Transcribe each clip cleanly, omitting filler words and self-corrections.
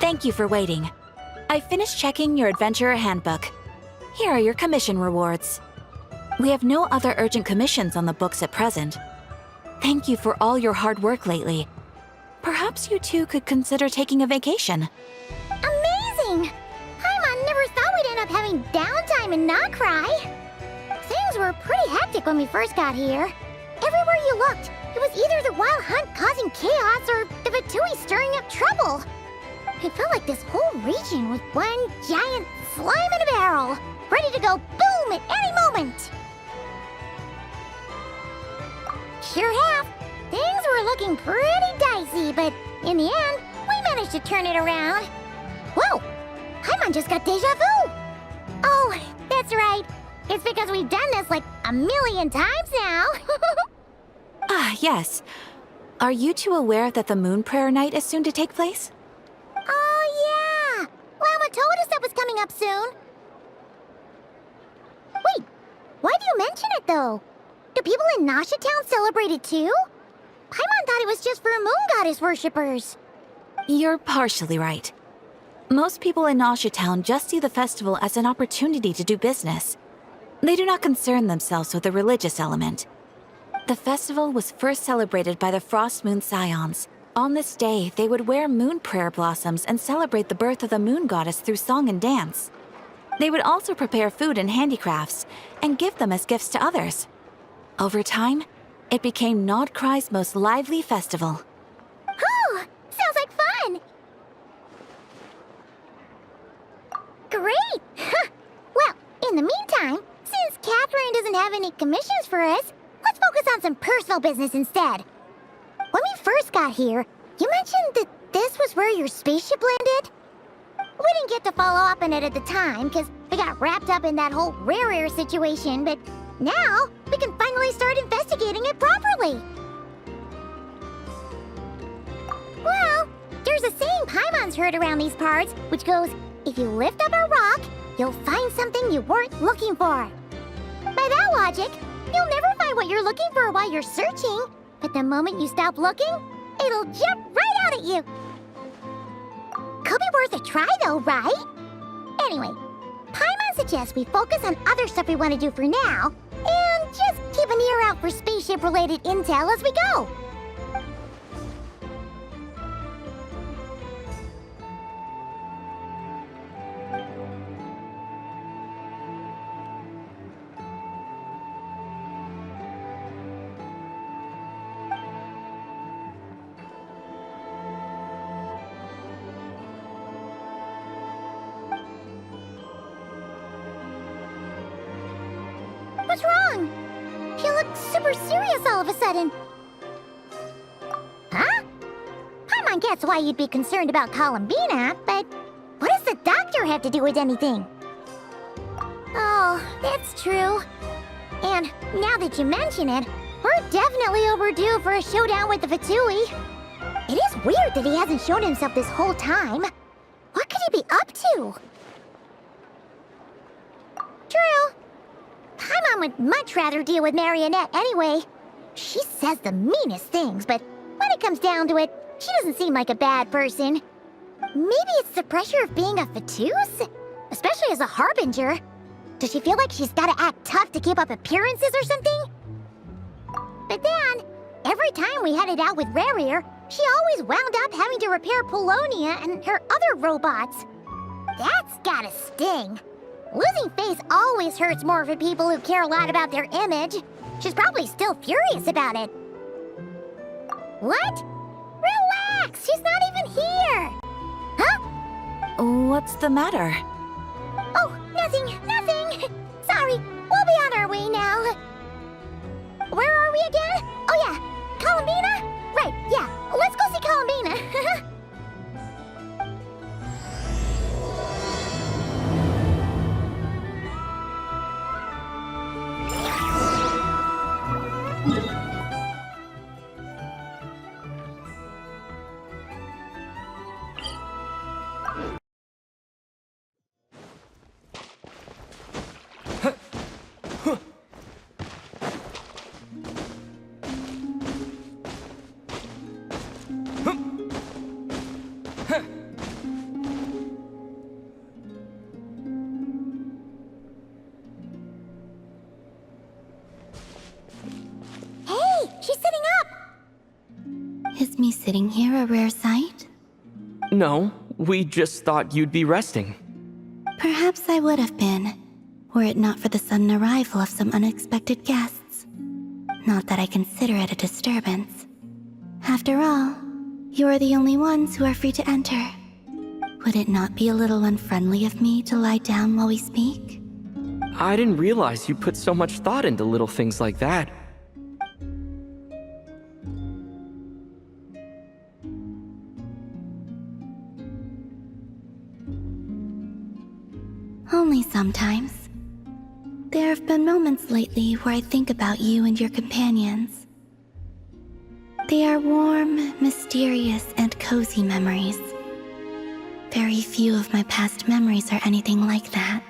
Thank you for waiting. I finished checking your adventurer handbook. Here are your commission rewards. We have no other urgent commissions on the books at present. Thank you for all your hard work lately. Perhaps you two could consider taking a vacation. Amazing! Paimon never thought we'd end up having downtime in Nocturne. Things were pretty hectic when we first got here. Everywhere you looked, it was either the Wild Hunt causing chaos or the Fatui stirring up trouble. It felt like this whole region was one giant slime in a barrel, ready to go boom at any moment. Sure have. Things were looking pretty dicey, but in the end, we managed to turn it around. Whoa! Paimon just got deja vu! Oh, that's right. It's because we've done this like a million times now. Ah, yes. Are you two aware that the Moon Prayer Night is soon to take place? Oh, yeah! Llama told us that was coming up soon. Wait, why do you mention it, though? Do people in Nasha Town celebrate it, too? Paimon thought it was just for moon goddess worshippers. You're partially right. Most people in Nasha Town just see the festival as an opportunity to do business. They do not concern themselves with the religious element. The festival was first celebrated by the Frost Moon Scions. On this day, they would wear moon prayer blossoms and celebrate the birth of the moon goddess through song and dance. They would also prepare food and handicrafts and give them as gifts to others. Over time, it became Nocturne's most lively festival. Oh, sounds like fun! Great! Well, in the meantime, since Catherine doesn't have any commissions for us, let's focus on some personal business instead. When we first got here, you mentioned that this was where your spaceship landed? We didn't get to follow up on it at the time, because we got wrapped up in that whole rare situation, but now we can finally start investigating it properly. Well, there's a saying Paimon's heard around these parts, which goes, if you lift up a rock, you'll find something you weren't looking for. By that logic, you'll never find what you're looking for while you're searching, but the moment you stop looking, it'll jump right out at you. Could be worth a try though, right? Anyway, Paimon suggests we focus on other stuff we want to do for now, and just keep an ear out for spaceship-related intel as we go. What's wrong? You look super serious all of a sudden. Huh? Paimon gets why you'd be concerned about Columbina, but what does the doctor have to do with anything? Oh, that's true. And now that you mention it, we're definitely overdue for a showdown with the Fatui. It is weird that he hasn't shown himself this whole time. What could he be up to? True. Paimon would much rather deal with Marionette anyway. She says the meanest things, but when it comes down to it, she doesn't seem like a bad person. Maybe it's the pressure of being a Fatuse? Especially as a Harbinger. Does she feel like she's gotta act tough to keep up appearances or something? But then, every time we headed out with Rarier, she always wound up having to repair Polonia and her other robots. That's gotta sting. Losing face always hurts more for people who care a lot about their image. She's probably still furious about it. What? Relax, she's not even here. Huh? What's the matter? Oh, nothing. Sorry, we'll be on our way now. Where are we again? Oh yeah, Columbina? Right, yeah, let's go see Columbina. me sitting here a rare sight? No, we just thought you'd be resting. Perhaps I would have been, were it not for the sudden arrival of some unexpected guests. Not that I consider it a disturbance. After all, you are the only ones who are free to enter. Would it not be a little unfriendly of me to lie down while we speak? I didn't realize you put so much thought into little things like that. Only sometimes. There have been moments lately where I think about you and your companions. They are warm, mysterious, and cozy memories. Very few of my past memories are anything like that.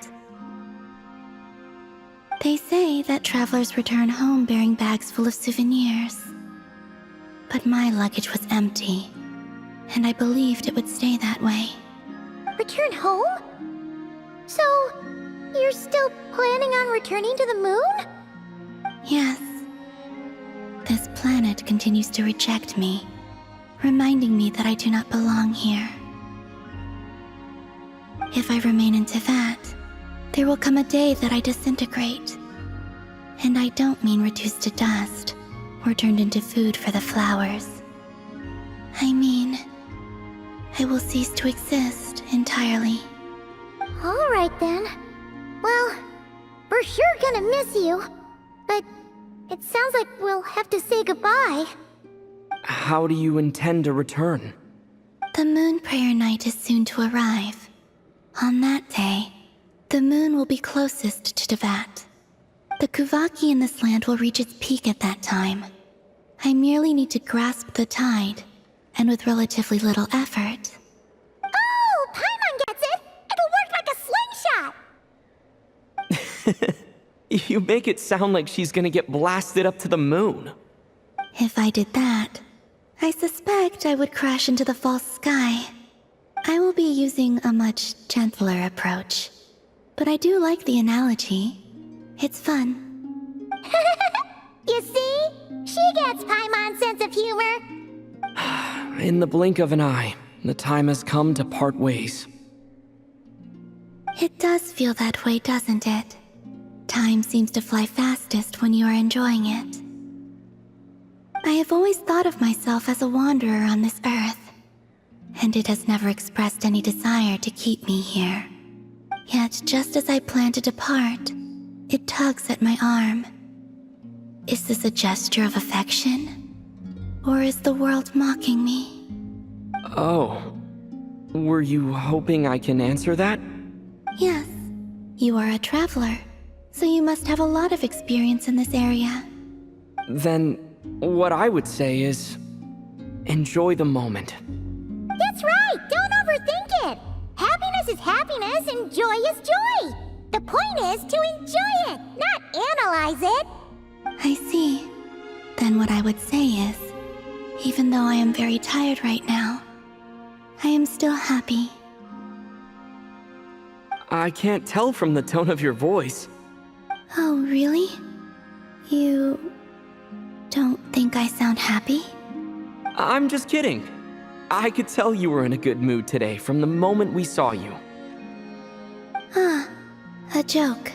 They say that travelers return home bearing bags full of souvenirs. But my luggage was empty, and I believed it would stay that way. Return home? So, you're still planning on returning to the moon? Yes. This planet continues to reject me, reminding me that I do not belong here. If I remain in Teyvat, there will come a day that I disintegrate. And I don't mean reduced to dust, or turned into food for the flowers. I mean, I will cease to exist entirely. Alright then. Well, we're sure gonna miss you. But it sounds like we'll have to say goodbye. How do you intend to return? The moon prayer night is soon to arrive. On that day, the moon will be closest to Teyvat. The Kuvaki in this land will reach its peak at that time. I merely need to grasp the tide, and with relatively little effort. Oh, Paimon gets it! It'll work like a slingshot! You make it sound like she's gonna get blasted up to the moon. If I did that, I suspect I would crash into the false sky. I will be using a much gentler approach. But I do like the analogy. It's fun. You see? She gets Paimon's sense of humor. In the blink of an eye, the time has come to part ways. It does feel that way, doesn't it? Time seems to fly fastest when you are enjoying it. I have always thought of myself as a wanderer on this earth, and it has never expressed any desire to keep me here. Yet, just as I plan to depart, it tugs at my arm. Is this a gesture of affection? Or is the world mocking me? Oh. Were you hoping I can answer that? Yes. You are a traveler, so you must have a lot of experience in this area. Then, what I would say is, enjoy the moment. That's right! Don't overthink it! Happiness is happiness and joy is joy! The point is to enjoy it, not analyze it! I see. Then what I would say is, even though I am very tired right now, I am still happy. I can't tell from the tone of your voice. Oh, really? You don't think I sound happy? I'm just kidding. I could tell you were in a good mood today from the moment we saw you. Ah, a joke.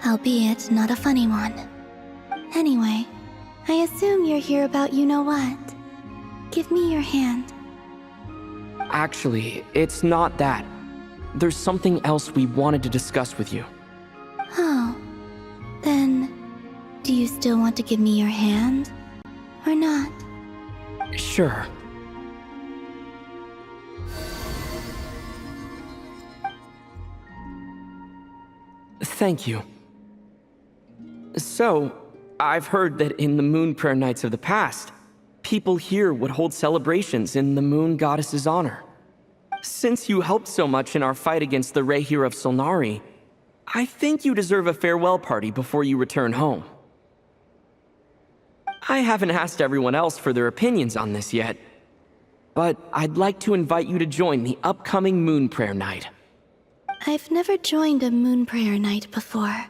Albeit not a funny one. Anyway, I assume you're here about you-know-what. Give me your hand. Actually, it's not that. There's something else we wanted to discuss with you. Oh. Then, do you still want to give me your hand? Or not? Sure. Thank you. So, I've heard that in the moon prayer nights of the past, people here would hold celebrations in the moon goddess's honor. Since you helped so much in our fight against the Rehir of Solnari, I think you deserve a farewell party before you return home. I haven't asked everyone else for their opinions on this yet, but I'd like to invite you to join the upcoming moon prayer night. I've never joined a moon prayer night before.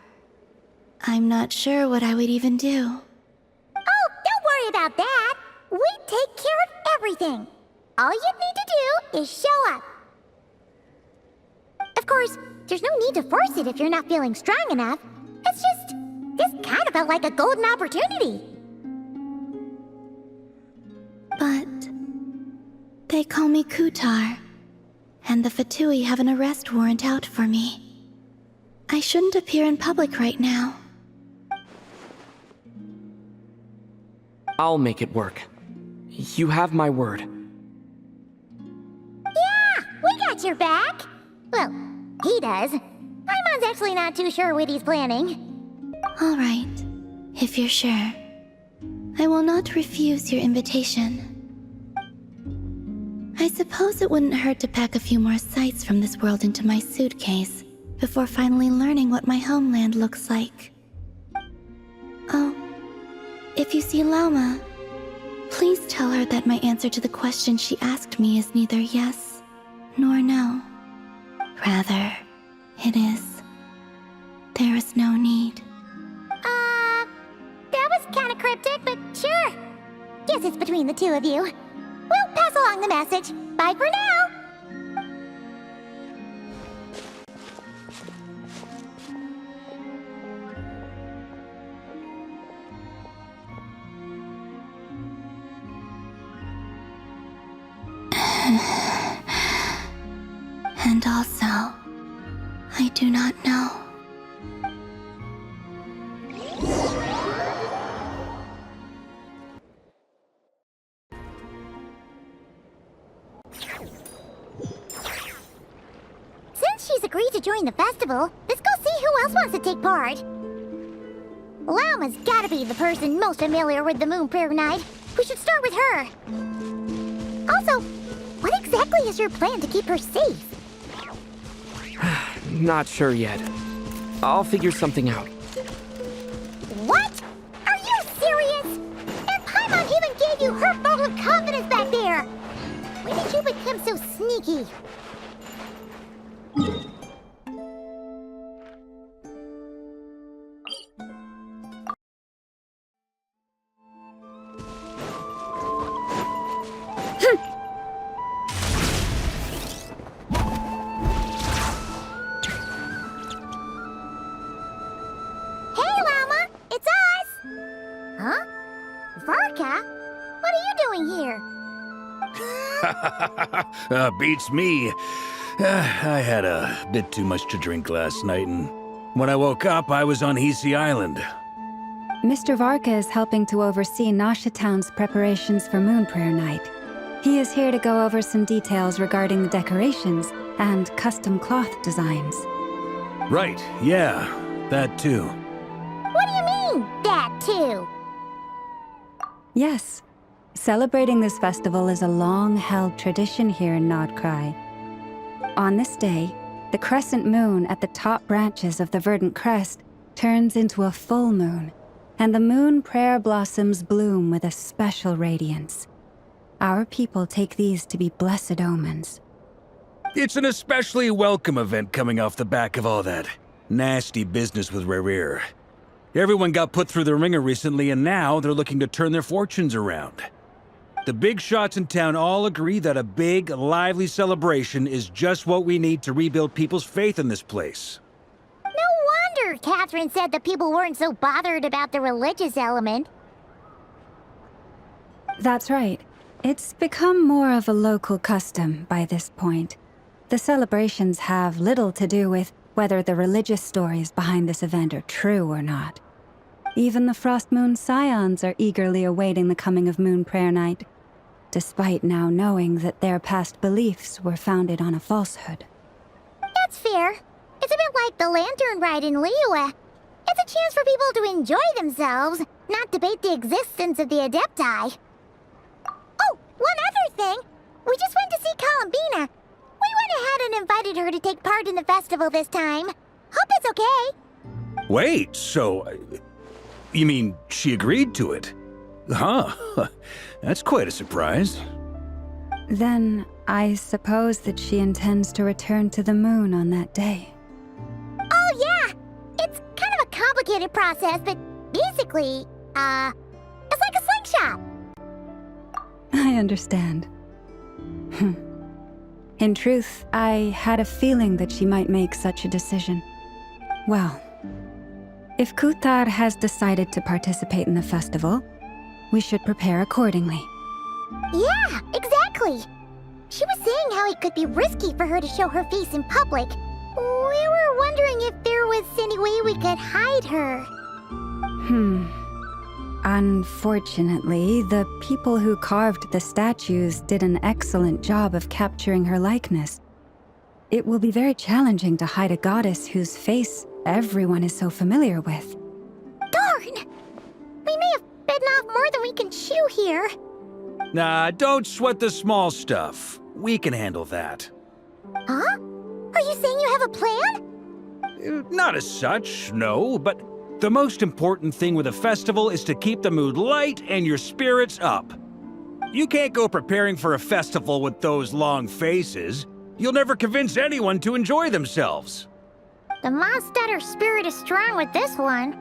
I'm not sure what I would even do. Oh, don't worry about that! We take care of anything. All you need to do is show up. Of course, there's no need to force it if you're not feeling strong enough. It's just, this kind of felt like a golden opportunity. But they call me Kutar, and the Fatui have an arrest warrant out for me. I shouldn't appear in public right now. I'll make it work. You have my word. Yeah, we got your back. Well, he does. Paimon's actually not too sure what he's planning. All right, if you're sure. I will not refuse your invitation. I suppose it wouldn't hurt to pack a few more sights from this world into my suitcase before finally learning what my homeland looks like. Oh, if you see Lauma, please tell her that my answer to the question she asked me is neither yes nor no. Rather, it is. There is no need. That was kind of cryptic, but sure. Guess it's between the two of you. We'll pass along the message. Bye for now. And also, I do not know. Since she's agreed to join the festival, let's go see who else wants to take part. Lauma's gotta be the person most familiar with the Moon Prayer Night. We should start with her. Also, what exactly is your plan to keep her safe? Not sure yet. I'll figure something out. What? Are you serious? And Paimon even gave you her vote of confidence back there! When did you become so sneaky? Hey, Llama! It's us! Huh? Varka? What are you doing here? Beats me. I had a bit too much to drink last night, and when I woke up, I was on Hisi Island. Mr. Varka is helping to oversee Nasha Town's preparations for Moon Prayer Night. He is here to go over some details regarding the decorations and custom cloth designs. Right, yeah, that too. What do you mean, that too? Yes, celebrating this festival is a long-held tradition here in Nodcry. On this day, the crescent moon at the top branches of the verdant crest turns into a full moon, and the moon prayer blossoms bloom with a special radiance. Our people take these to be blessed omens. It's an especially welcome event coming off the back of all that nasty business with Rare. Everyone got put through the ringer recently, and now they're looking to turn their fortunes around. The big shots in town all agree that a big, lively celebration is just what we need to rebuild people's faith in this place. No wonder Catherine said the people weren't so bothered about the religious element. That's right. It's become more of a local custom by this point. The celebrations have little to do with whether the religious stories behind this event are true or not. Even the Frost Moon Scions are eagerly awaiting the coming of Moon Prayer Night, despite now knowing that their past beliefs were founded on a falsehood. That's fair. It's a bit like the Lantern Ride in Liyue. It's a chance for people to enjoy themselves, not debate the existence of the Adepti. Oh, one other thing. We just went to see Columbina. We went ahead and invited her to take part in the festival this time. Hope it's okay. Wait, so... you mean she agreed to it? Huh. That's quite a surprise. Then I suppose that she intends to return to the moon on that day. Oh, yeah. It's kind of a complicated process, but basically, it's like a slingshot. I understand. In truth, I had a feeling that she might make such a decision. Well, if Kutar has decided to participate in the festival, we should prepare accordingly. Yeah, exactly. She was saying how it could be risky for her to show her face in public. We were wondering if there was any way we could hide her. Unfortunately, the people who carved the statues did an excellent job of capturing her likeness. It will be very challenging to hide a goddess whose face everyone is so familiar with. Darn! We may have bitten off more than we can chew here. Nah, don't sweat the small stuff. We can handle that. Huh? Are you saying you have a plan? Not as such, no, but the most important thing with a festival is to keep the mood light and your spirits up. You can't go preparing for a festival with those long faces. You'll never convince anyone to enjoy themselves. The Mondstatter spirit is strong with this one.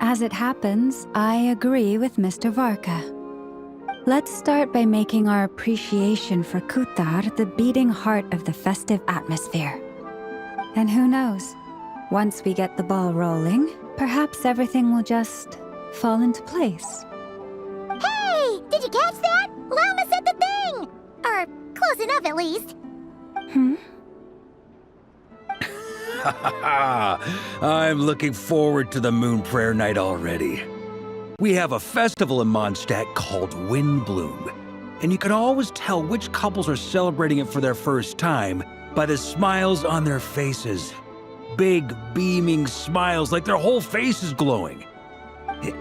As it happens, I agree with Mr. Varka. Let's start by making our appreciation for Kutar the beating heart of the festive atmosphere. And who knows? Once we get the ball rolling, perhaps everything will just fall into place. Hey! Did you catch that? Llama said the thing! Or close enough, at least. I'm looking forward to the Moon Prayer Night already. We have a festival in Mondstadt called Windbloom, and you can always tell which couples are celebrating it for their first time by the smiles on their faces. Big, beaming smiles like their whole face is glowing.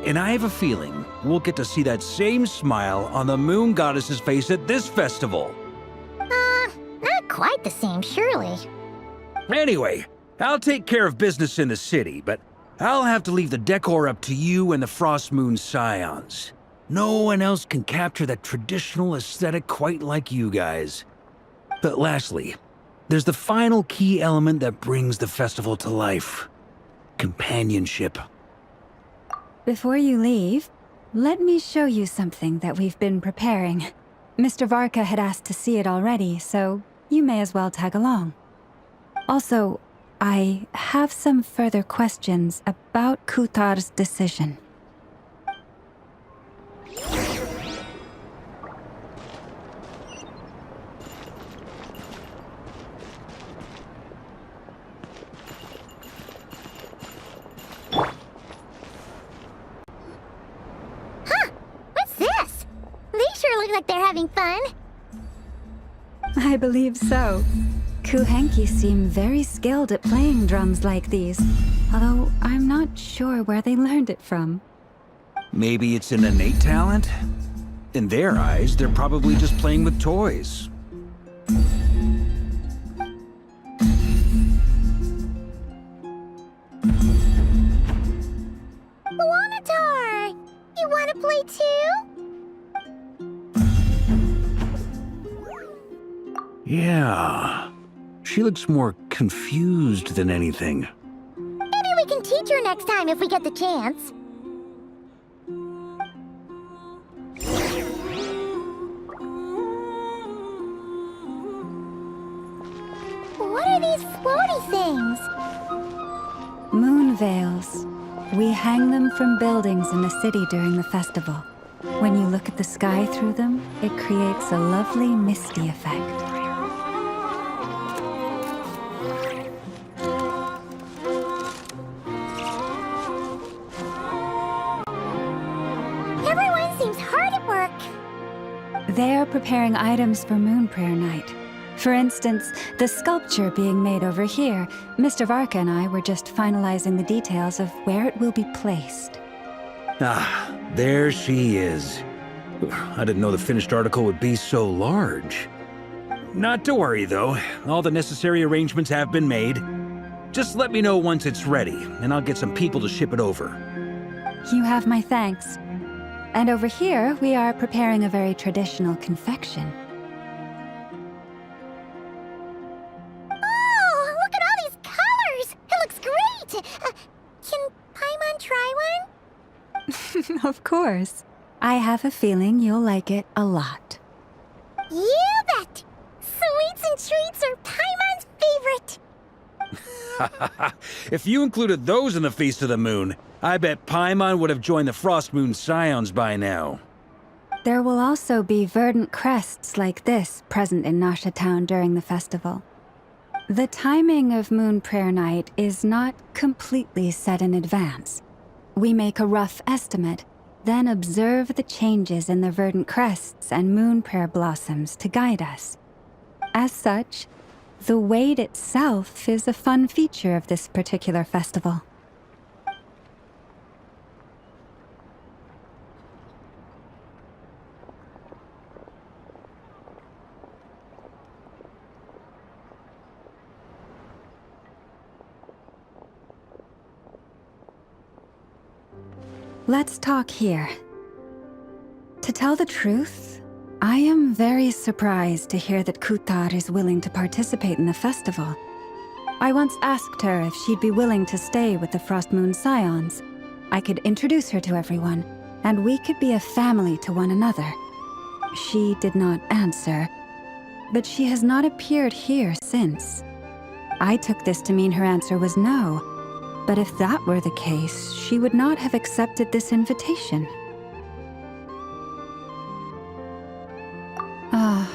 And I have a feeling we'll get to see that same smile on the Moon Goddess's face at this festival. Not quite the same, surely. Anyway, I'll take care of business in the city, but I'll have to leave the decor up to you and the Frost Moon Scions. No one else can capture that traditional aesthetic quite like you guys. But lastly, there's the final key element that brings the festival to life. Companionship. Before you leave, let me show you something that we've been preparing. Mr. Varka had asked to see it already, so you may as well tag along. Also, I have some further questions about Kutar's decision. What's this? They sure look like they're having fun. I believe so. Kuhenki seem very skilled at playing drums like these, although I'm not sure where they learned it from. Maybe it's an innate talent? In their eyes, they're probably just playing with toys. Wanatar! You wanna play too? Yeah. She looks more confused than anything. Maybe we can teach her next time if we get the chance. What are these floaty things? Moon veils. We hang them from buildings in the city during the festival. When you look at the sky through them, it creates a lovely misty effect. Everyone seems hard at work. They're preparing items for Moon Prayer Night. For instance, the sculpture being made over here, Mr. Varka and I were just finalizing the details of where it will be placed. Ah, there she is. I didn't know the finished article would be so large. Not to worry, though. All the necessary arrangements have been made. Just let me know once it's ready, and I'll get some people to ship it over. You have my thanks. And over here, we are preparing a very traditional confection. Oh, look at all these colors! It looks great! Can Paimon try one? Of course. I have a feeling you'll like it a lot. You bet! Sweets and treats are Paimon's favorite. If you included those in the Feast of the Moon, I bet Paimon would have joined the Frost Moon Scions by now. There will also be verdant crests like this present in Nasha Town during the festival. The timing of Moon Prayer Night is not completely set in advance. We make a rough estimate, then observe the changes in the verdant crests and moon prayer blossoms to guide us. As such, the wait itself is a fun feature of this particular festival. Let's talk here. To tell the truth, I am very surprised to hear that Kutar is willing to participate in the festival. I once asked her if she'd be willing to stay with the Frost Moon Scions. I could introduce her to everyone, and we could be a family to one another. She did not answer, but she has not appeared here since. I took this to mean her answer was no. But if that were the case, she would not have accepted this invitation. Ah.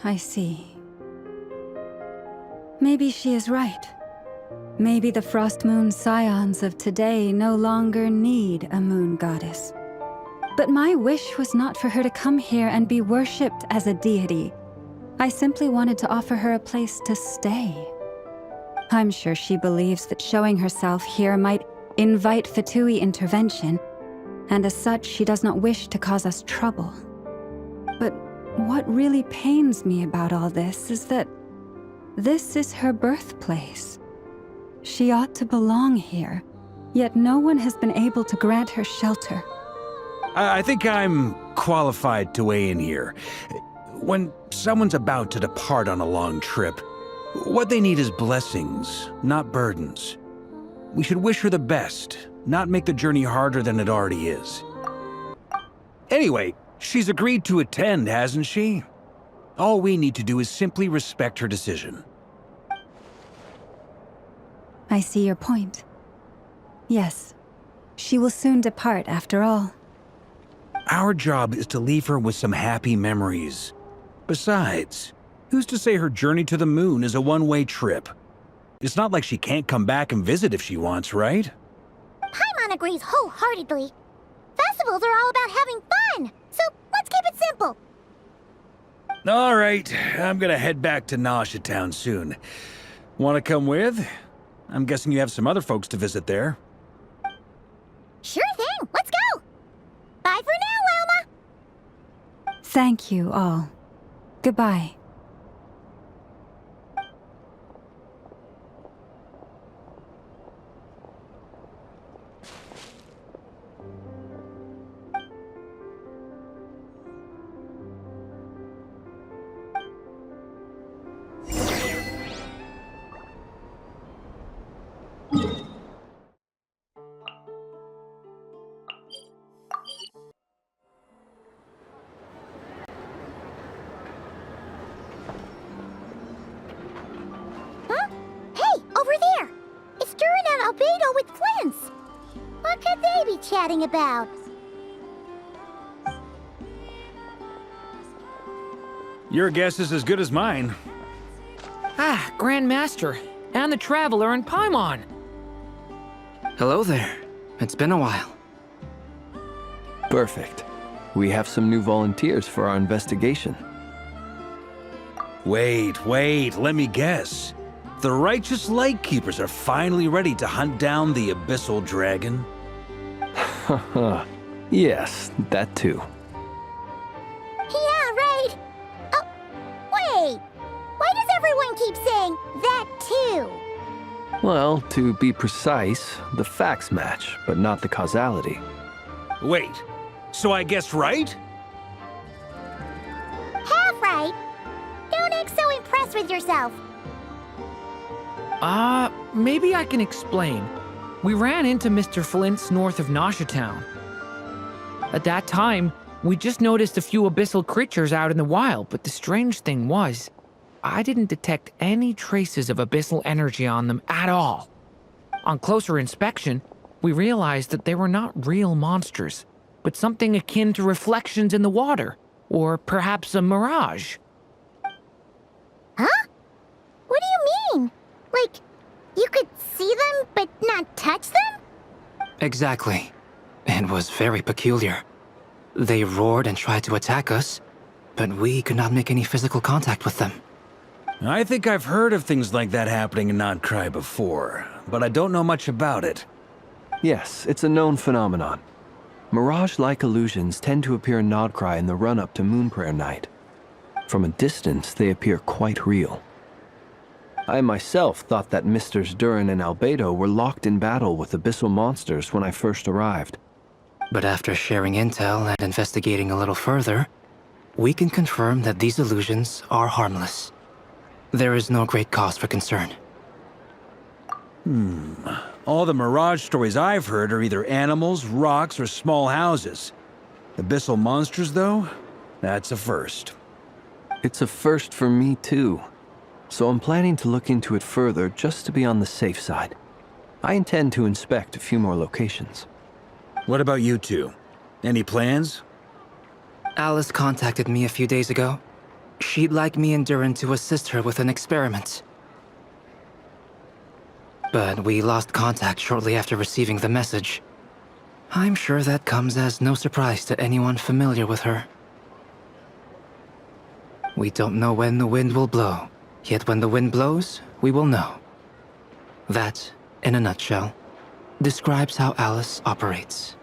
I see. Maybe she is right. Maybe the Frost Moon Scions of today no longer need a moon goddess. But my wish was not for her to come here and be worshipped as a deity. I simply wanted to offer her a place to stay. I'm sure she believes that showing herself here might invite Fatui intervention, and as such, she does not wish to cause us trouble. But what really pains me about all this is that this is her birthplace. She ought to belong here, yet no one has been able to grant her shelter. I think I'm qualified to weigh in here. When someone's about to depart on a long trip, what they need is blessings, not burdens. We should wish her the best, not make the journey harder than it already is. Anyway, she's agreed to attend, hasn't she? All we need to do is simply respect her decision. I see your point. Yes, she will soon depart after all. Our job is to leave her with some happy memories. Besides, who's to say her journey to the moon is a one-way trip? It's not like she can't come back and visit if she wants, right? Paimon agrees wholeheartedly. Festivals are all about having fun, so let's keep it simple. All right, I'm gonna head back to Nasha Town soon. Want to come with? I'm guessing you have some other folks to visit there. Sure thing, let's go! Bye for now, Wilma! Thank you all. Goodbye. Huh? Hey, over there! It's Durin and Albedo with Flints! What could they be chatting about? Your guess is as good as mine. Ah, Grand Master, and the Traveler and Paimon. Hello there. It's been a while. Perfect. We have some new volunteers for our investigation. Wait, let me guess. The righteous Lightkeepers are finally ready to hunt down the Abyssal Dragon? Haha. Yes, that too. Yeah, right! Oh, wait! Why does everyone keep saying that too? Well, to be precise, the facts match, but not the causality. Wait, so I guessed right? Half right. Don't act so impressed with yourself. Maybe I can explain. we ran into Mr. Flint's north of Noshatown. At that time, we just noticed a few abyssal creatures out in the wild, but the strange thing was, I didn't detect any traces of abyssal energy on them at all. On closer inspection, we realized that they were not real monsters, but something akin to reflections in the water, or perhaps a mirage. Huh? What do you mean? Like, you could see them but not touch them? Exactly. It was very peculiar. They roared and tried to attack us, but we could not make any physical contact with them. I think I've heard of things like that happening in Nocturne before, but I don't know much about it. Yes, it's a known phenomenon. Mirage-like illusions tend to appear in Nocturne in the run-up to Moonprayer Night. From a distance, they appear quite real. I myself thought that Misters Durin and Albedo were locked in battle with abyssal monsters when I first arrived. But after sharing intel and investigating a little further, we can confirm that these illusions are harmless. There is no great cause for concern. All the Mirage stories I've heard are either animals, rocks, or small houses. Abyssal monsters, though? That's a first. It's a first for me, too. So I'm planning to look into it further just to be on the safe side. I intend to inspect a few more locations. What about you two? Any plans? Alice contacted me a few days ago. She'd like me and Durin to assist her with an experiment. But we lost contact shortly after receiving the message. I'm sure that comes as no surprise to anyone familiar with her. We don't know when the wind will blow, yet when the wind blows, we will know. That, in a nutshell, describes how Alice operates.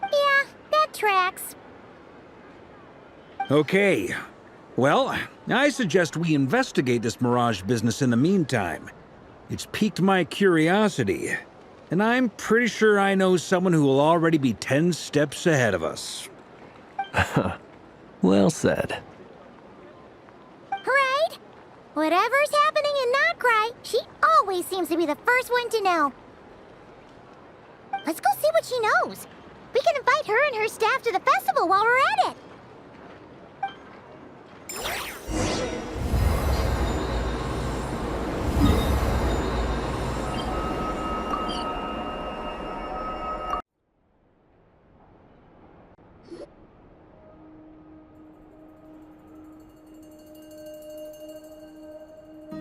Yeah, that tracks. Okay. Well, I suggest we investigate this Mirage business in the meantime. It's piqued my curiosity, and I'm pretty sure I know someone who will already be 10 steps ahead of us. Well said. Right? Whatever's happening in Nocturne, she always seems to be the first one to know. Let's go see what she knows. We can invite her and her staff to the festival while we're at it.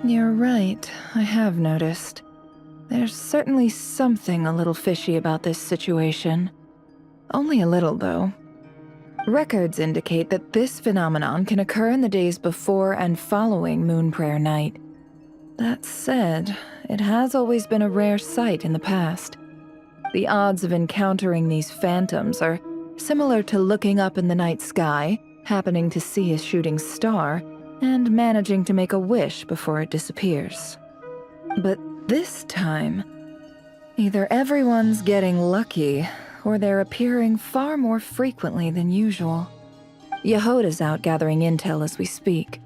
You're right, I have noticed. There's certainly something a little fishy about this situation. Only a little, though. Records indicate that this phenomenon can occur in the days before and following Moonprayer Night. That said, it has always been a rare sight in the past. The odds of encountering these phantoms are similar to looking up in the night sky, happening to see a shooting star, and managing to make a wish before it disappears. But this time, either everyone's getting lucky, or they're appearing far more frequently than usual. Yehoda's out gathering intel as we speak.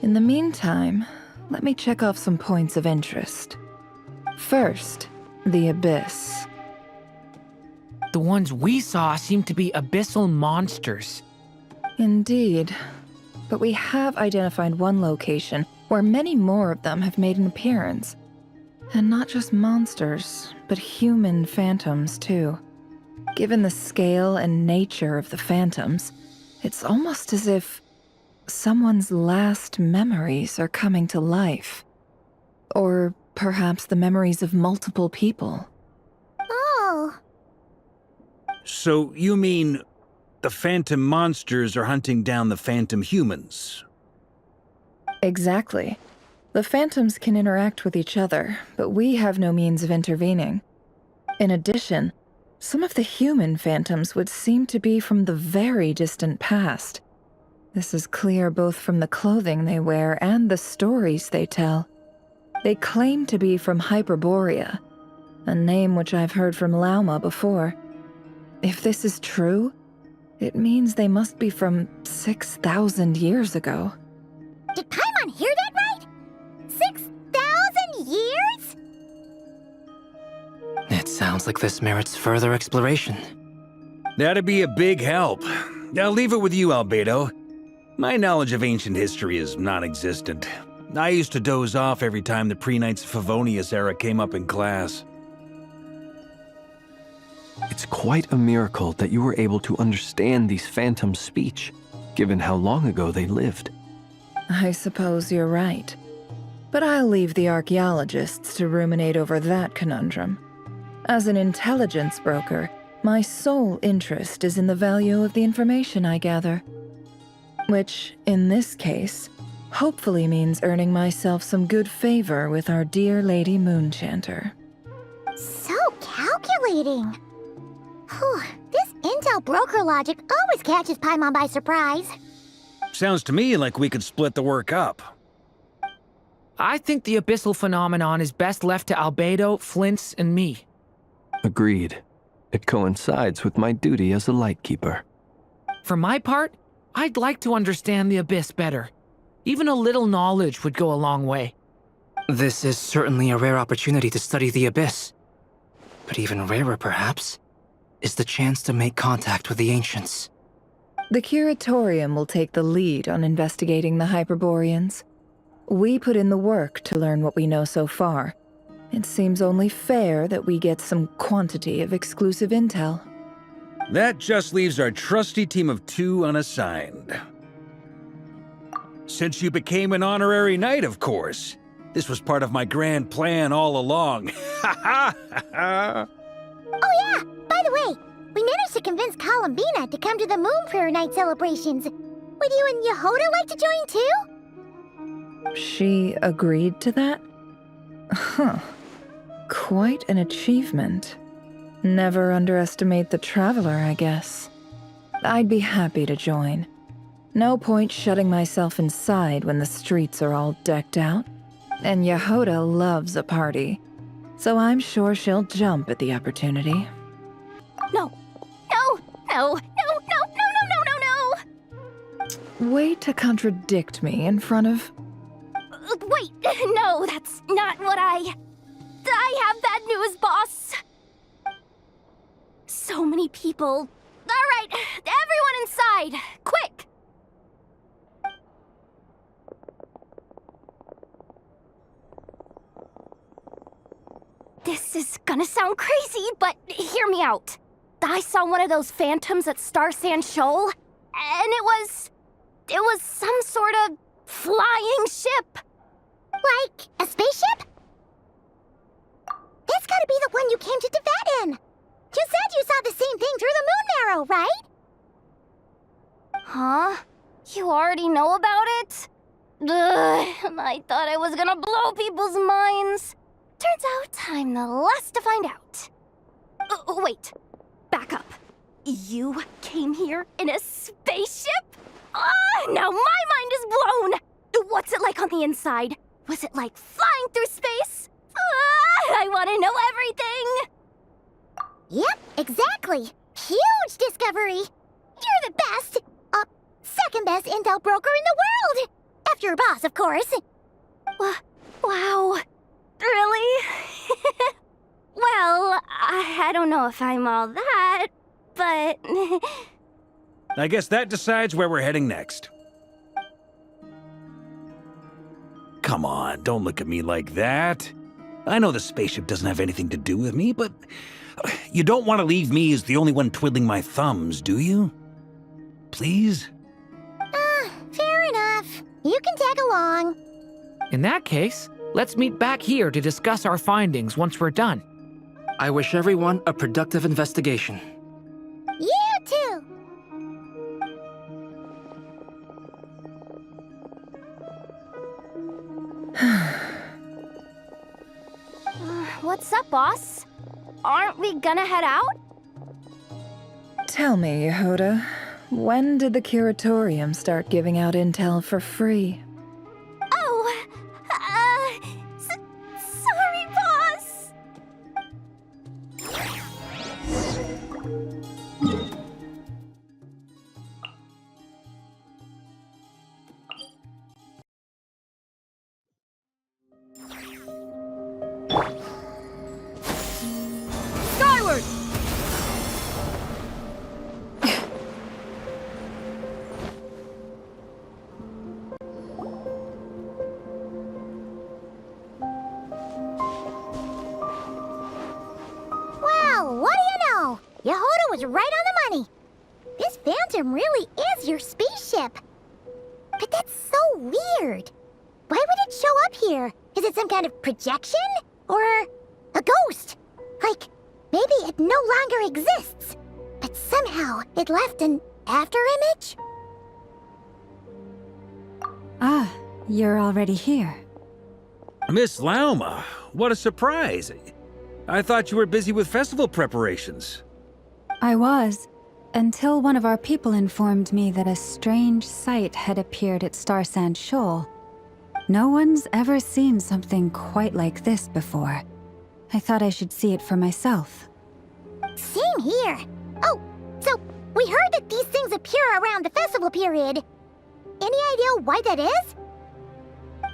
In the meantime, let me check off some points of interest. First, the Abyss. The ones we saw seem to be abyssal monsters. Indeed. But we have identified one location where many more of them have made an appearance. And not just monsters, but human phantoms, too. Given the scale and nature of the phantoms, it's almost as if someone's last memories are coming to life. Or perhaps the memories of multiple people. Oh. So you mean the phantom monsters are hunting down the phantom humans? Exactly. The phantoms can interact with each other, but we have no means of intervening. In addition, some of the human phantoms would seem to be from the very distant past. This is clear both from the clothing they wear and the stories they tell. They claim to be from Hyperborea, a name which I've heard from Lauma before. If this is true, it means they must be from 6,000 years ago. Did Paimon hear that right? 6,000 years? It sounds like this merits further exploration. That'd be a big help. I'll leave it with you, Albedo. My knowledge of ancient history is non-existent. I used to doze off every time the pre-Knights of Favonius era came up in class. It's quite a miracle that you were able to understand these phantoms' speech, given how long ago they lived. I suppose you're right. But I'll leave the archaeologists to ruminate over that conundrum. As an intelligence broker, my sole interest is in the value of the information I gather. Which, in this case, hopefully means earning myself some good favor with our dear Lady Moonchanter. So calculating. Whew, this intel broker logic always catches Paimon by surprise. Sounds to me like we could split the work up. I think the abyssal phenomenon is best left to Albedo, Flint's, and me. Agreed. It coincides with my duty as a lightkeeper. For my part, I'd like to understand the abyss better. Even a little knowledge would go a long way. This is certainly a rare opportunity to study the abyss. But even rarer, perhaps, is the chance to make contact with the ancients. The Curatorium will take the lead on investigating the Hyperboreans. We put in the work to learn what we know so far. It seems only fair that we get some quantity of exclusive intel. That just leaves our trusty team of 2 unassigned. Since you became an honorary knight, of course. This was part of my grand plan all along. Ha ha ha! Oh yeah, by the way, we managed to convince Columbina to come to the Moon Prayer Night celebrations. Would you and Yehoda like to join too? She agreed to that? Huh. Quite an achievement. Never underestimate the traveler, I guess. I'd be happy to join. No point shutting myself inside when the streets are all decked out. And Yehoda loves a party, so I'm sure she'll jump at the opportunity. No. No. No. No. No. No. No. No. No. No. Way to contradict me in front of... Wait. No, that's not what I have bad news, boss. So many people. All right, everyone inside, quick. This is gonna sound crazy, but hear me out. I saw one of those phantoms at Star Sand Shoal, and it was some sort of flying ship. Like a spaceship? That's gotta be the one you came to Tibet in. You said you saw the same thing through the moon arrow, right? Huh? You already know about it? Ugh, I thought I was gonna blow people's minds. Turns out I'm the last to find out. Wait, back up. You came here in a spaceship? Now my mind is blown! What's it like on the inside? Was it like flying through space? I want to know everything! Yep, exactly. Huge discovery. You're the best, second best intel broker in the world. After your boss, of course. Wow. Really? Well, I don't know if I'm all that, but... I guess that decides where we're heading next. Come on, don't look at me like that. I know the spaceship doesn't have anything to do with me, but you don't want to leave me as the only one twiddling my thumbs, do you? Please? Fair enough. You can tag along. In that case, let's meet back here to discuss our findings once we're done. I wish everyone a productive investigation. You too. What's up, boss? Aren't we gonna head out? Tell me, Yehoda, when did the Curatorium start giving out intel for free? Oh, sorry, boss. was right on the money. This Phantom really is your spaceship. But that's so weird. Why would it show up here? Is it some kind of projection? Or a ghost? Like, maybe it no longer exists, but somehow it left an afterimage? Ah, you're already here. Miss Lauma, what a surprise. I thought you were busy with festival preparations. I was, until one of our people informed me that a strange sight had appeared at Starsand Shoal. No one's ever seen something quite like this before. I thought I should see it for myself. Same here. Oh, so we heard that these things appear around the festival period. Any idea why that is?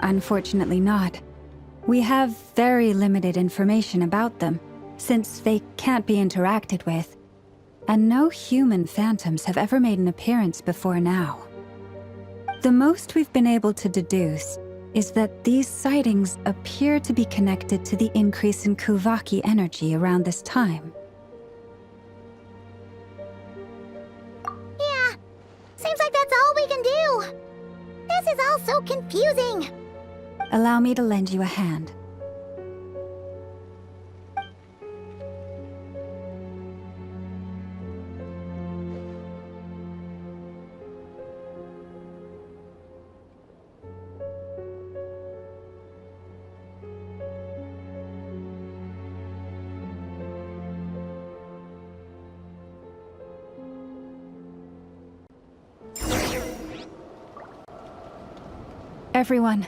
Unfortunately not. We have very limited information about them, since they can't be interacted with. And no human phantoms have ever made an appearance before now. The most we've been able to deduce is that these sightings appear to be connected to the increase in Kuvaki energy around this time. Yeah, seems like that's all we can do. This is all so confusing. Allow me to lend you a hand. Everyone,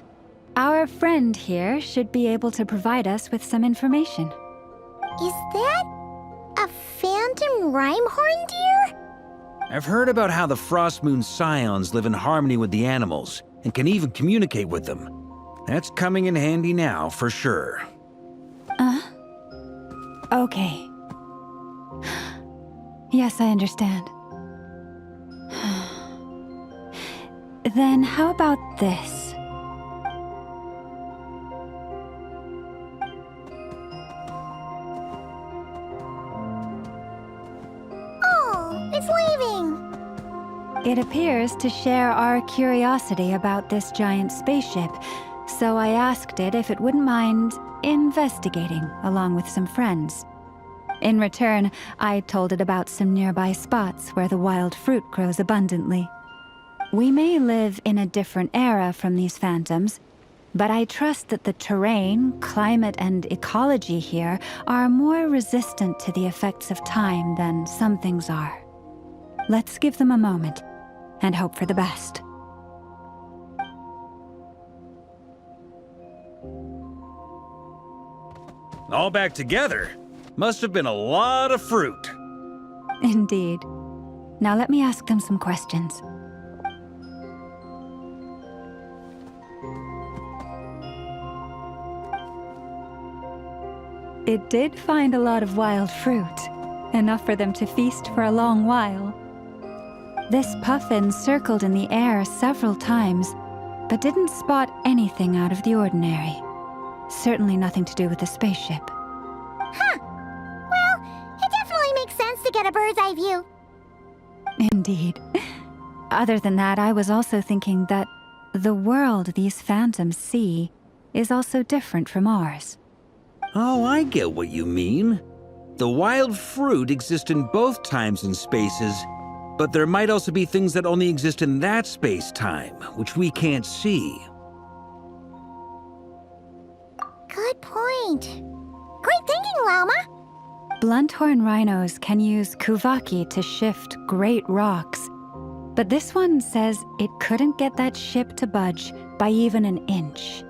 our friend here should be able to provide us with some information. Is that a phantom rhymehorn deer? I've heard about how the Frost Moon Scions live in harmony with the animals and can even communicate with them. That's coming in handy now, for sure. Okay. Yes, I understand. Then how about this? Oh, it's leaving. It appears to share our curiosity about this giant spaceship, so I asked it if it wouldn't mind investigating along with some friends. In return, I told it about some nearby spots where the wild fruit grows abundantly. We may live in a different era from these phantoms, but I trust that the terrain, climate, and ecology here are more resistant to the effects of time than some things are. Let's give them a moment and hope for the best. All back together? Must have been a lot of fruit. Indeed. Now let me ask them some questions. It did find a lot of wild fruit, enough for them to feast for a long while. This puffin circled in the air several times, but didn't spot anything out of the ordinary. Certainly nothing to do with the spaceship. Huh. Well, it definitely makes sense to get a bird's eye view. Indeed. Other than that, I was also thinking that the world these phantoms see is also different from ours. Oh, I get what you mean. The wild fruit exist in both times and spaces, but there might also be things that only exist in that space-time, which we can't see. Good point. Great thinking, Lauma. Blunthorn rhinos can use Kuvaki to shift great rocks, but this one says it couldn't get that ship to budge by even an inch.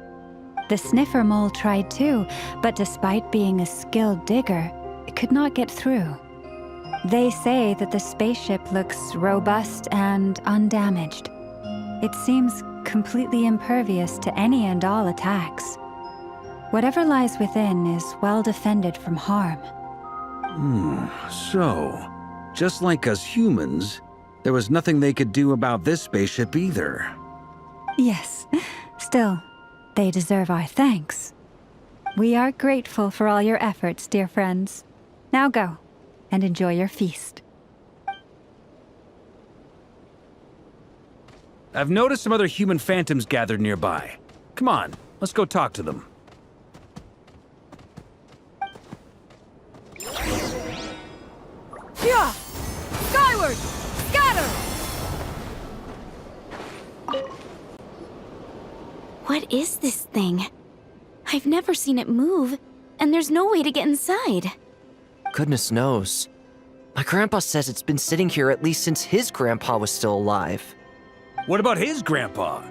The sniffer mole tried too, but despite being a skilled digger, it could not get through. They say that the spaceship looks robust and undamaged. It seems completely impervious to any and all attacks. Whatever lies within is well defended from harm. So, just like us humans, there was nothing they could do about this spaceship either. Yes, still, they deserve our thanks. We are grateful for all your efforts, dear friends. Now go and enjoy your feast. I've noticed some other human phantoms gathered nearby. Come on, let's go talk to them. Yeah! Skyward! Scatter! What is this thing? I've never seen it move, and there's no way to get inside. Goodness knows. My grandpa says it's been sitting here at least since his grandpa was still alive. What about his grandpa?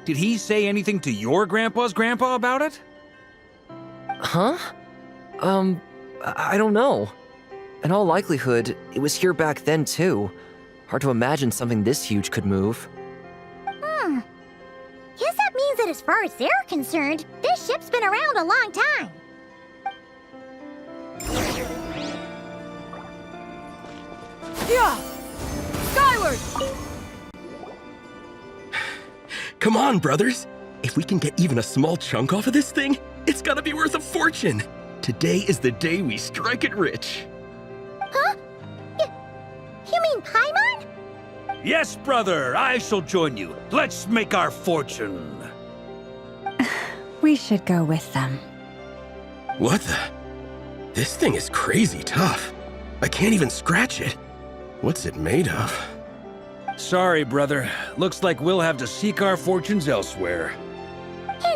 Did he say anything to your grandpa's grandpa about it? Huh? I don't know. In all likelihood, it was here back then too. Hard to imagine something this huge could move. Guess that means that as far as they're concerned, this ship's been around a long time. Yeah! Skyward! Come on, brothers. If we can get even a small chunk off of this thing, it's gotta be worth a fortune. Today is the day we strike it rich. Huh? You mean Paimon? Yes, brother, I shall join you. Let's make our fortune. We should go with them. What the? This thing is crazy tough. I can't even scratch it. What's it made of? Sorry, brother. Looks like we'll have to seek our fortunes elsewhere.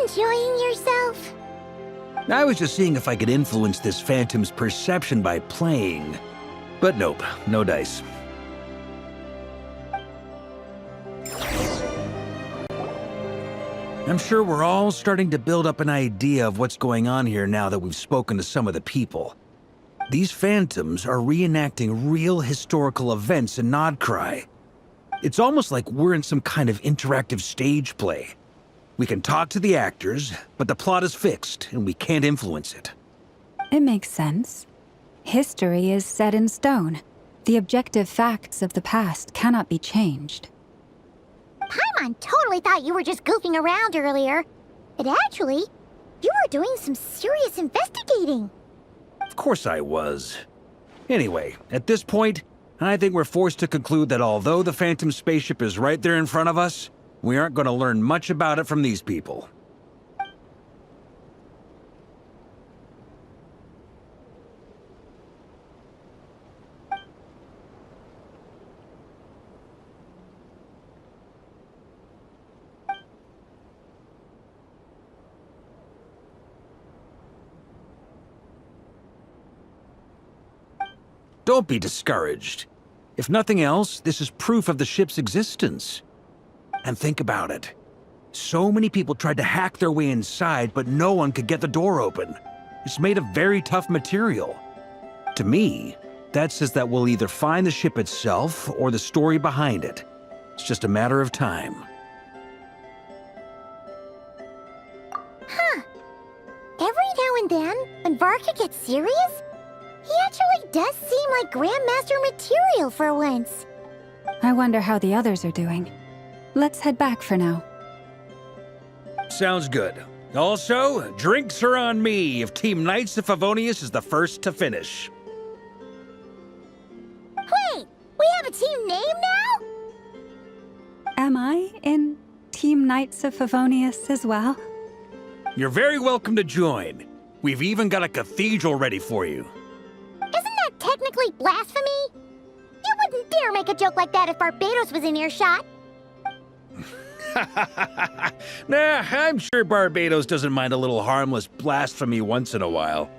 Enjoying yourself? I was just seeing if I could influence this phantom's perception by playing. But nope, no dice. I'm sure we're all starting to build up an idea of what's going on here now that we've spoken to some of the people. These phantoms are reenacting real historical events in Nodcry. It's almost like we're in some kind of interactive stage play. We can talk to the actors, but the plot is fixed, and we can't influence it. It makes sense. History is set in stone. The objective facts of the past cannot be changed. Paimon totally thought you were just goofing around earlier. But actually, you were doing some serious investigating. Of course I was. Anyway, at this point, I think we're forced to conclude that although the Phantom spaceship is right there in front of us, we aren't going to learn much about it from these people. Don't be discouraged. If nothing else, this is proof of the ship's existence. And think about it. So many people tried to hack their way inside, but no one could get the door open. It's made of very tough material. To me, that says that we'll either find the ship itself or the story behind it. It's just a matter of time. Huh. Every now and then, when Varka gets serious, he actually does seem like Grandmaster material for once. I wonder how the others are doing. Let's head back for now. Sounds good. Also, drinks are on me if Team Knights of Favonius is the first to finish. Wait, we have a team name now? Am I in Team Knights of Favonius as well? You're very welcome to join. We've even got a cathedral ready for you. Isn't that technically blasphemy? You wouldn't dare make a joke like that if Barbados was in earshot. Nah, I'm sure Barbados doesn't mind a little harmless blasphemy once in a while.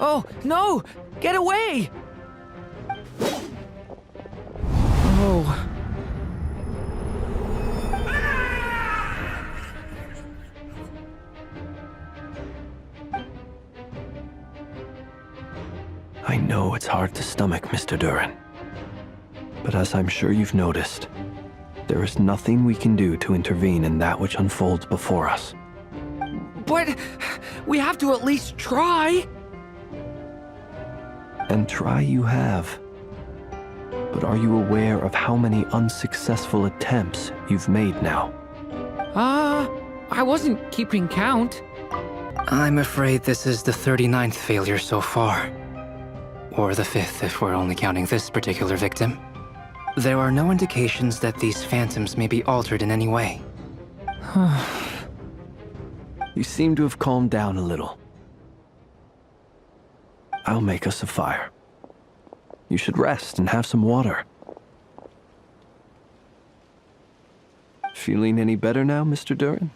Oh, no! Get away! Oh. I know it's hard to stomach, Mr. Duran. But as I'm sure you've noticed, there is nothing we can do to intervene in that which unfolds before us. But we have to at least try. And try you have. But are you aware of how many unsuccessful attempts you've made now? I wasn't keeping count. I'm afraid this is the 39th failure so far. Or the 5th if we're only counting this particular victim. There are no indications that these phantoms may be altered in any way. You seem to have calmed down a little. I'll make us a fire. You should rest and have some water. Feeling any better now, Mr. Duran?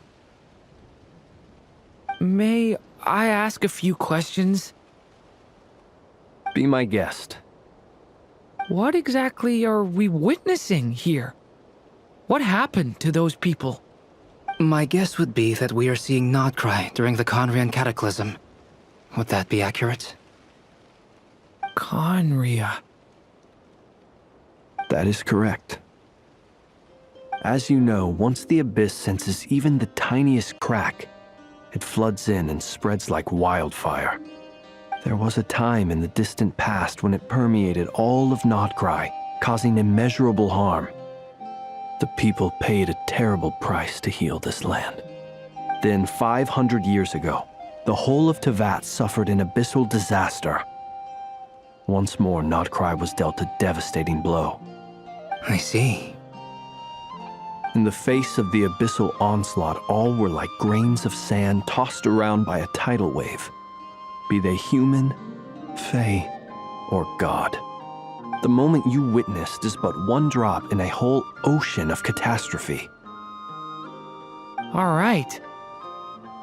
May I ask a few questions? Be my guest. What exactly are we witnessing here? What happened to those people? My guess would be that we are seeing Nodcry during the Conrian Cataclysm. Would that be accurate? Conria. That is correct. As you know, once the Abyss senses even the tiniest crack, it floods in and spreads like wildfire. There was a time in the distant past when it permeated all of Nodcry, causing immeasurable harm. The people paid a terrible price to heal this land. Then, 500 years ago, the whole of Teyvat suffered an abyssal disaster. Once more, Nodcry was dealt a devastating blow. I see. In the face of the abyssal onslaught, all were like grains of sand tossed around by a tidal wave, be they human, fae, or god. The moment you witnessed is but one drop in a whole ocean of catastrophe. All right.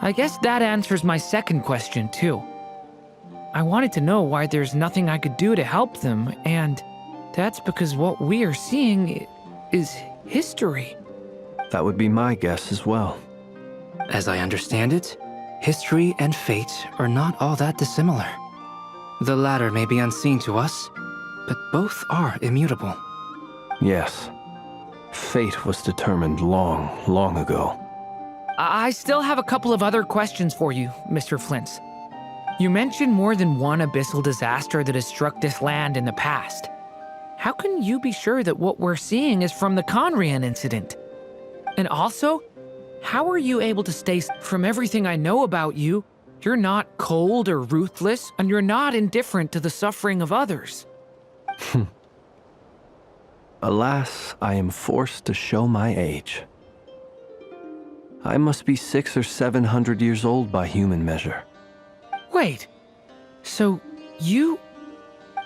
I guess that answers my second question, too. I wanted to know why there's nothing I could do to help them, and that's because what we are seeing is history. That would be my guess as well. As I understand it, history and fate are not all that dissimilar. The latter may be unseen to us, but both are immutable. Yes. Fate was determined long, long ago. I still have a couple of other questions for you, Mr. Flint's. You mentioned more than one abyssal disaster that has struck this land in the past. How can you be sure that what we're seeing is from the Conrian incident? And also, how are you able to stay from everything I know about you? You're not cold or ruthless, and you're not indifferent to the suffering of others. Alas, I am forced to show my age. I must be 600 or 700 years old by human measure. Wait, so you...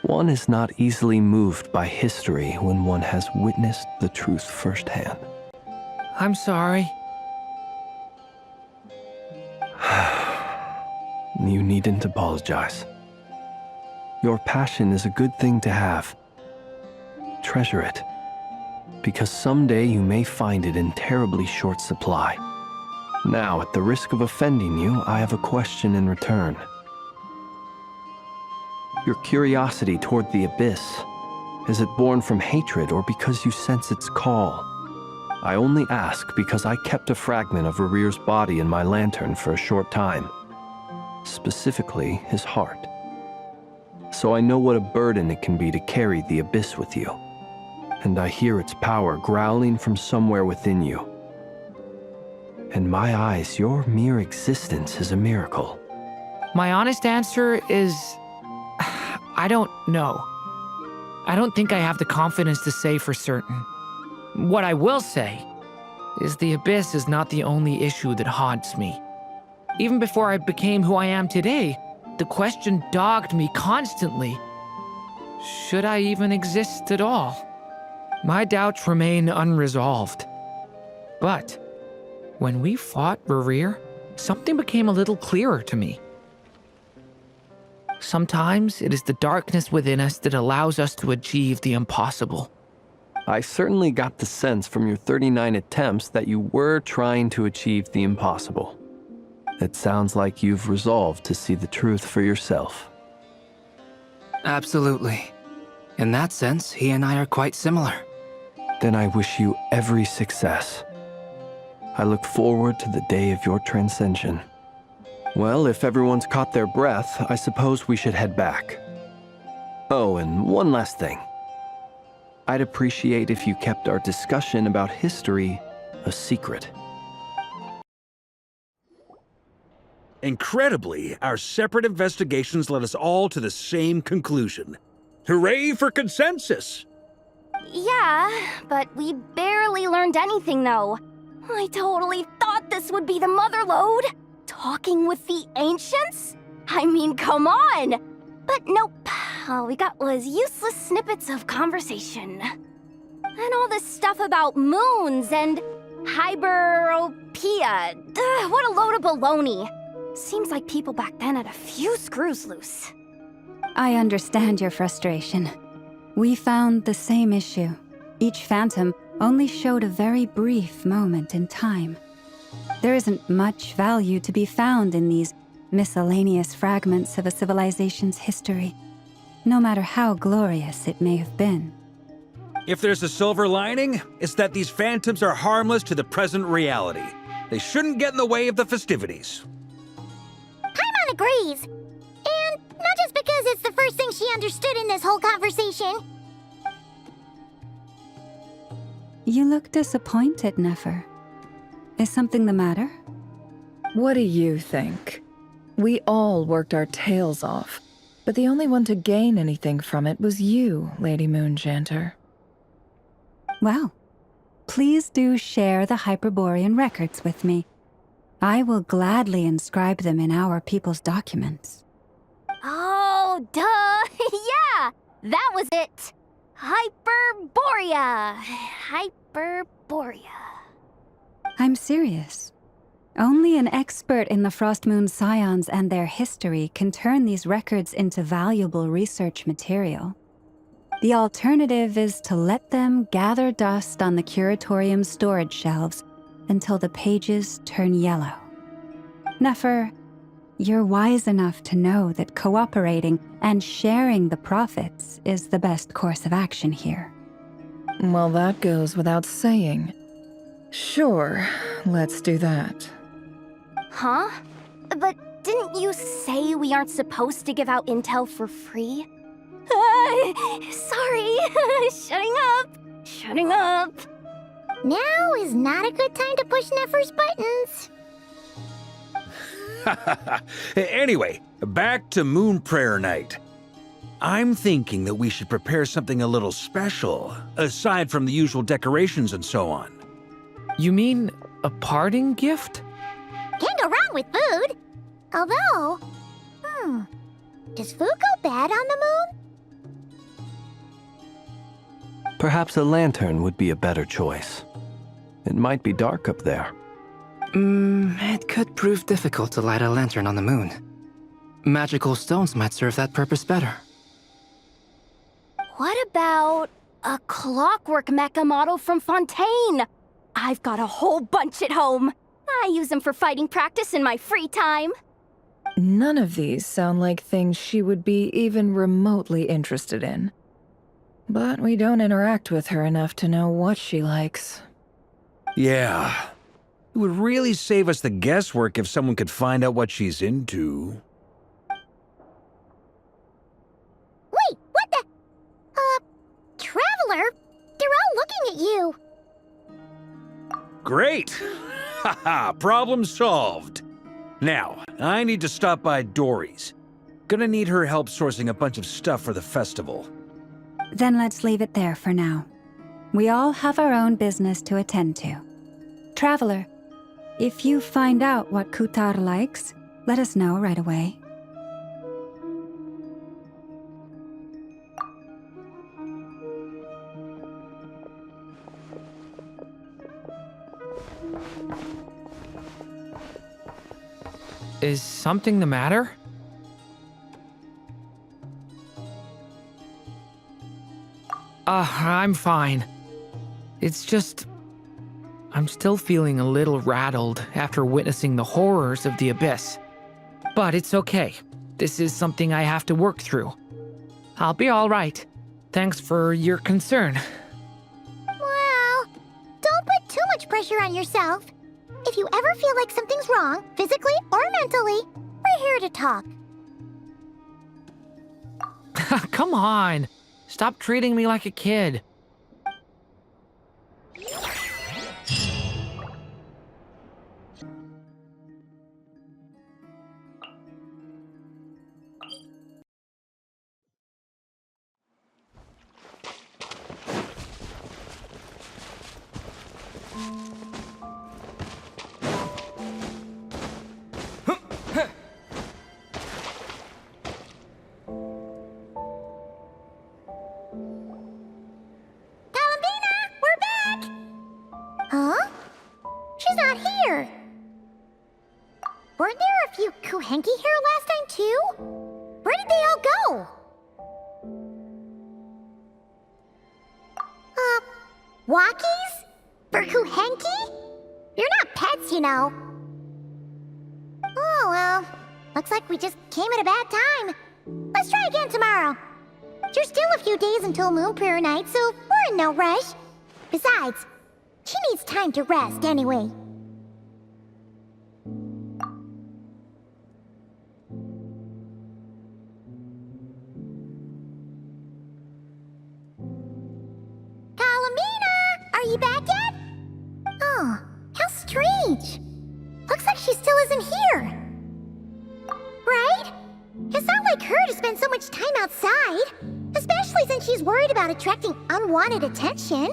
One is not easily moved by history when one has witnessed the truth firsthand. I'm sorry. You needn't apologize. Your passion is a good thing to have. Treasure it, because someday you may find it in terribly short supply. Now, at the risk of offending you, I have a question in return. Your curiosity toward the Abyss, is it born from hatred or because you sense its call? I only ask because I kept a fragment of Rerear's body in my lantern for a short time. Specifically, his heart. So I know what a burden it can be to carry the Abyss with you. And I hear its power growling from somewhere within you. In my eyes, your mere existence is a miracle. My honest answer is... I don't know. I don't think I have the confidence to say for certain. What I will say is the Abyss is not the only issue that haunts me. Even before I became who I am today, the question dogged me constantly. Should I even exist at all? My doubts remain unresolved. But when we fought Rerear, something became a little clearer to me. Sometimes it is the darkness within us that allows us to achieve the impossible. I certainly got the sense from your 39 attempts that you were trying to achieve the impossible. It sounds like you've resolved to see the truth for yourself. Absolutely. In that sense, he and I are quite similar. Then I wish you every success. I look forward to the day of your transcension. Well, if everyone's caught their breath, I suppose we should head back. Oh, and one last thing. I'd appreciate if you kept our discussion about history a secret. Incredibly, our separate investigations led us all to the same conclusion. Hooray for consensus! Yeah, but we barely learned anything, though. I totally thought this would be the mother lode. Talking with the ancients? I mean, come on! But nope. All we got was useless snippets of conversation. And all this stuff about moons and hyperopia. What a load of baloney. Seems like people back then had a few screws loose. I understand your frustration. We found the same issue. Each phantom only showed a very brief moment in time. There isn't much value to be found in these miscellaneous fragments of a civilization's history, no matter how glorious it may have been. If there's a silver lining, it's that these phantoms are harmless to the present reality. They shouldn't get in the way of the festivities. Paimon agrees. And not just because it's the first thing she understood in this whole conversation. You look disappointed, Nefer. Is something the matter? What do you think? We all worked our tails off, but the only one to gain anything from it was you, Lady Moonjanter. Well, please do share the Hyperborean records with me. I will gladly inscribe them in our people's documents. Oh, duh! Yeah! That was it! Hyperborea! Hyperborea. I'm serious. Only an expert in the Frostmoon Scions and their history can turn these records into valuable research material. The alternative is to let them gather dust on the Curatorium's storage shelves until the pages turn yellow. Nefer, you're wise enough to know that cooperating and sharing the profits is the best course of action here. Well, that goes without saying. Sure, let's do that. Huh? But didn't you say we aren't supposed to give out intel for free? Sorry. Shutting up. Now is not a good time to push Nefer's buttons. Anyway, back to Moon Prayer Night. I'm thinking that we should prepare something a little special, aside from the usual decorations and so on. You mean a parting gift? Can't go wrong with food. Although, does food go bad on the moon? Perhaps a lantern would be a better choice. It might be dark up there. It could prove difficult to light a lantern on the moon. Magical stones might serve that purpose better. What about a clockwork mecha model from Fontaine? I've got a whole bunch at home. I use them for fighting practice in my free time. None of these sound like things she would be even remotely interested in. But we don't interact with her enough to know what she likes. Yeah. It would really save us the guesswork if someone could find out what she's into. Wait, what the? Traveler? They're all looking at you. Great! Haha, problem solved. Now, I need to stop by Dory's. Gonna need her help sourcing a bunch of stuff for the festival. Then let's leave it there for now. We all have our own business to attend to. Traveler, if you find out what Kutar likes, let us know right away. Is something the matter? I'm fine. It's just... I'm still feeling a little rattled after witnessing the horrors of the Abyss. But it's okay. This is something I have to work through. I'll be all right. Thanks for your concern. Well, don't put too much pressure on yourself. If you ever feel like something's wrong, physically or mentally, we're here to talk. Come on. Stop treating me like a kid. Kuhenki here last time too? Where did they all go? Walkies? For Kuhenki? You're not pets, you know. Oh, well. Looks like we just came at a bad time. Let's try again tomorrow. There's still a few days until Moon Prayer Night, so we're in no rush. Besides, she needs time to rest anyway. Columbina! Are you back yet? Oh, how strange. Looks like she still isn't here. Right? It's not like her to spend so much time outside, especially since she's worried about attracting unwanted attention.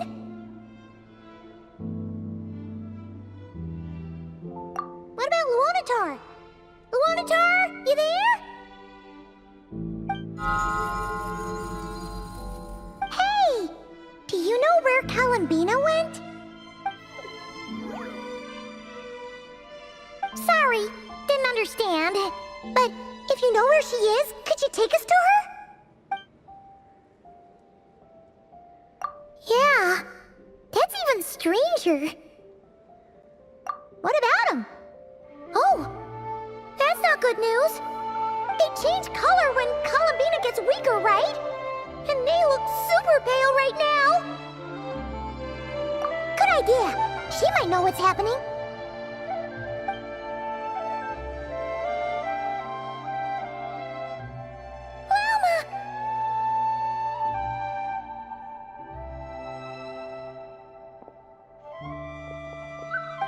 What about Luonatar? Luonatar, you there? Hey! Do you know where Columbina went? Sorry, didn't understand. But if you know where she is, could you take us to her? Yeah, that's even stranger. What about him? Oh, that's not good news. They change color when Columbina gets weaker, right? And they look super pale right now. Good idea. She might know what's happening.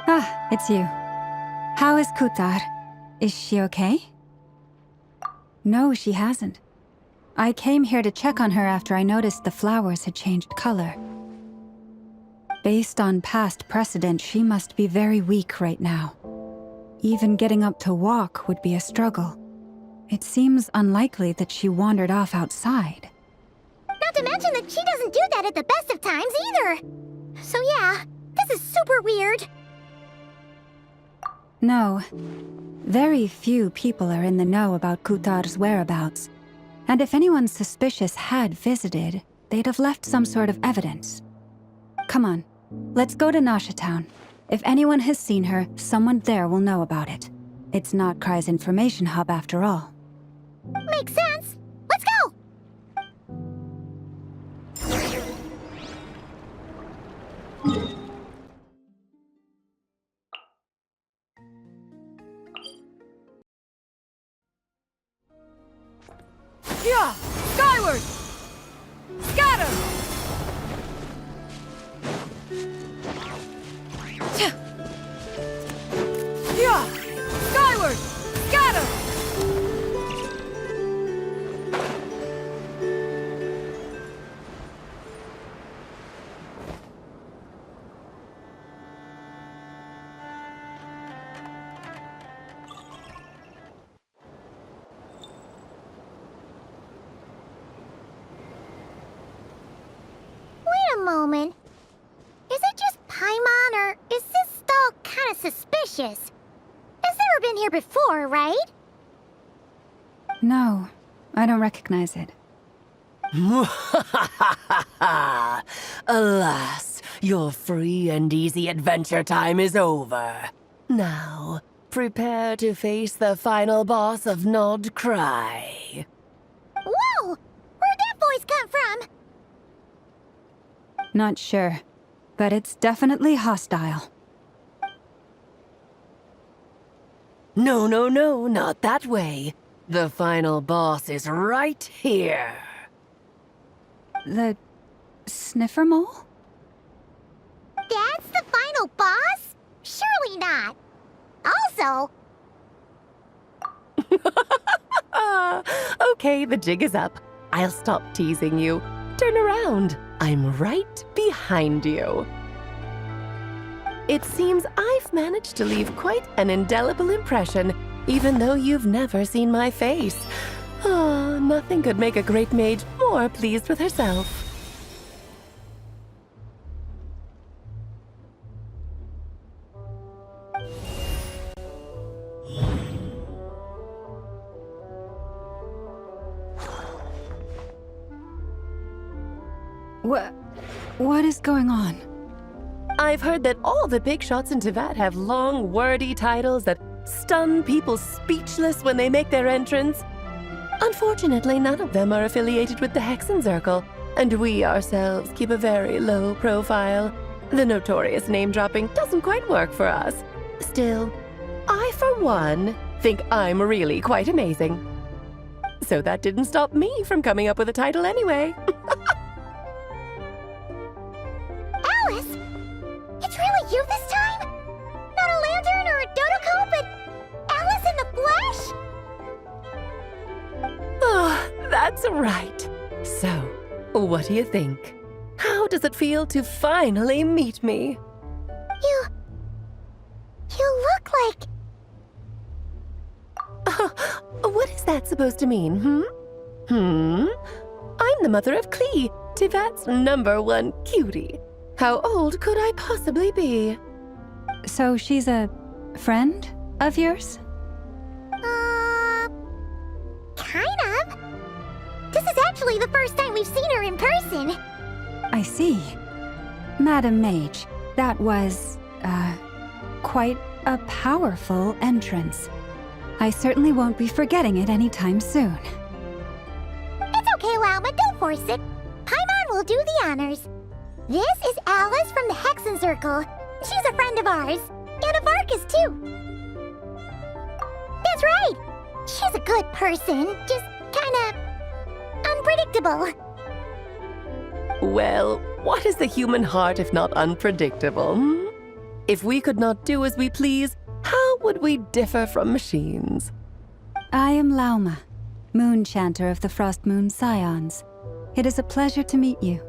Ah, it's you. How is Kutar? Is she okay? No, she hasn't. I came here to check on her after I noticed the flowers had changed color. Based on past precedent, she must be very weak right now. Even getting up to walk would be a struggle. It seems unlikely that she wandered off outside. Not to mention that she doesn't do that at the best of times either. So yeah, this is super weird. No. Very few people are in the know about Kutar's whereabouts. And if anyone suspicious had visited, they'd have left some sort of evidence. Come on, let's go to Nasha Town. If anyone has seen her, someone there will know about it. It's not Cry's information hub after all. Makes sense. Let's go! Yeah! Skyward! Scatter! Yeah! Skyward! Scatter! Wait a moment. Is it just Paimon, or is this stall kind of suspicious? It's never been here before, right? No, I don't recognize it. Alas, your free and easy adventure time is over. Now, prepare to face the final boss of Nod Cry. Whoa! Where'd that voice come from? Not sure, but it's definitely hostile. No, no, no, not that way. The final boss is right here. The sniffer mole? That's the final boss? Surely not. Also... Okay, the jig is up. I'll stop teasing you. Turn around. I'm right behind you. It seems I've managed to leave quite an indelible impression, even though you've never seen my face. Oh, nothing could make a great mage more pleased with herself. What is going on? I've heard that all the big shots in Teyvat have long, wordy titles that stun people speechless when they make their entrance. Unfortunately, none of them are affiliated with the Hexenzirkel, and we ourselves keep a very low profile. The notorious name-dropping doesn't quite work for us. Still, I, for one, think I'm really quite amazing. So that didn't stop me from coming up with a title anyway. Alice! It's really you this time? Not a lantern or a Dodoko, but Alice in the flesh? Oh, that's right. So, what do you think? How does it feel to finally meet me? You look like... What is that supposed to mean, I'm the mother of Klee, Teyvat's #1 cutie. How old could I possibly be? So she's a friend of yours? Kind of. This is actually the first time we've seen her in person. I see. Madam Mage, that was, quite a powerful entrance. I certainly won't be forgetting it anytime soon. It's okay, Lauma, don't force it. Paimon will do the honors. This is Alice from the Hexenzirkel. She's a friend of ours. And of Arcus, too. That's right. She's a good person, just kinda unpredictable. Well, what is the human heart if not unpredictable? If we could not do as we please, how would we differ from machines? I am Lauma, Moon Chanter of the Frost Moon Scions. It is a pleasure to meet you.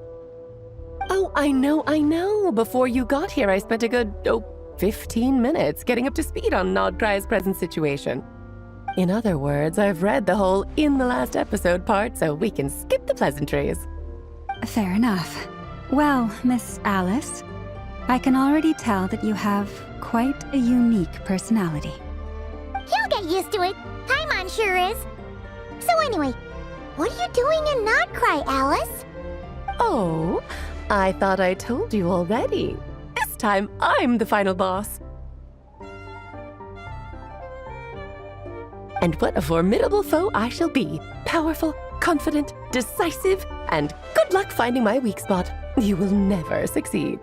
Oh, I know. Before you got here, I spent a good, 15 minutes getting up to speed on Nodcry's present situation. In other words, I've read the whole in the last episode part, so we can skip the pleasantries. Fair enough. Well, Miss Alice, I can already tell that you have quite a unique personality. He'll get used to it. Paimon sure is. So anyway, what are you doing in Nodcry, Alice? Oh, I thought I told you already. This time, I'm the final boss. And what a formidable foe I shall be. Powerful, confident, decisive, and good luck finding my weak spot. You will never succeed.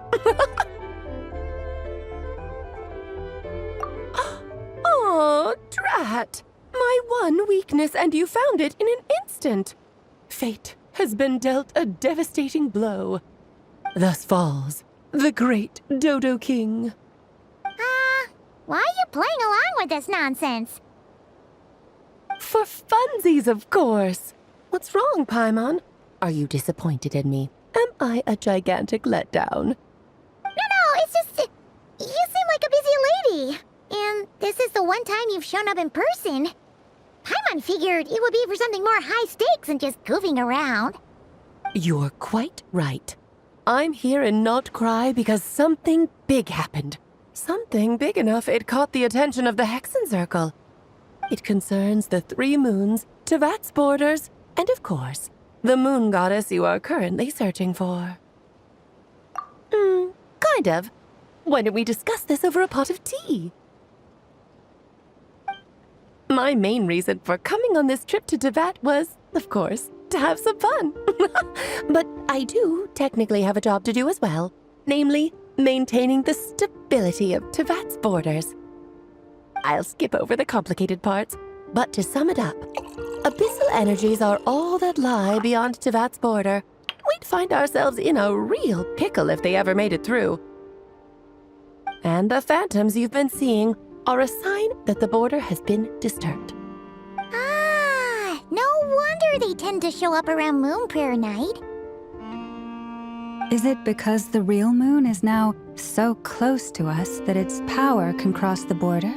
Oh, drat! My one weakness, and you found it in an instant. Fate has been dealt a devastating blow. Thus falls the great Dodo King. Why are you playing along with this nonsense? For funsies, of course. What's wrong, Paimon? Are you disappointed in me? Am I a gigantic letdown? No, it's just... you seem like a busy lady. And this is the one time you've shown up in person. Paimon figured it would be for something more high stakes than just goofing around. You're quite right. I'm here in Nocturne because something big happened. Something big enough it caught the attention of the Hexenzirkel. It concerns the 3 moons, Teyvat's borders, and of course, the moon goddess you are currently searching for. Kind of. Why don't we discuss this over a pot of tea? My main reason for coming on this trip to Teyvat was, of course, to have some fun. But I do technically have a job to do as well, namely, maintaining the stability of Teyvat's borders. I'll skip over the complicated parts, but to sum it up, abyssal energies are all that lie beyond Teyvat's border. We'd find ourselves in a real pickle if they ever made it through. And the phantoms you've been seeing are a sign that the border has been disturbed. No wonder they tend to show up around Moon Prayer Night. Is it because the real moon is now so close to us that its power can cross the border?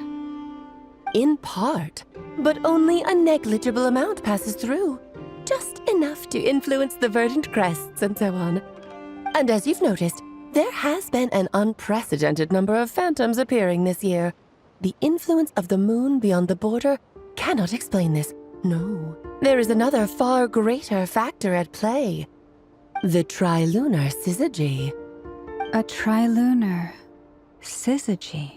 In part, but only a negligible amount passes through. Just enough to influence the verdant crests and so on. And as you've noticed, there has been an unprecedented number of phantoms appearing this year. The influence of the moon beyond the border cannot explain this. No, there is another far greater factor at play. The trilunar syzygy. A trilunar syzygy.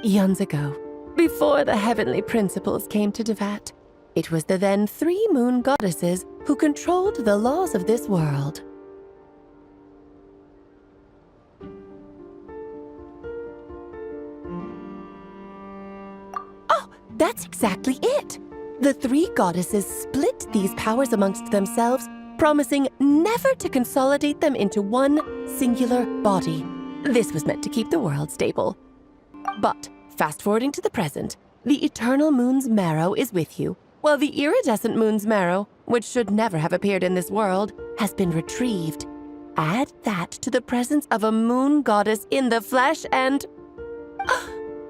Eons ago, before the heavenly principles came to Devat, it was the then 3 moon goddesses who controlled the laws of this world. Oh, that's exactly it! The 3 goddesses split these powers amongst themselves, promising never to consolidate them into one singular body. This was meant to keep the world stable. But, fast-forwarding to the present, the eternal moon's marrow is with you, while the iridescent moon's marrow, which should never have appeared in this world, has been retrieved. Add that to the presence of a moon goddess in the flesh and...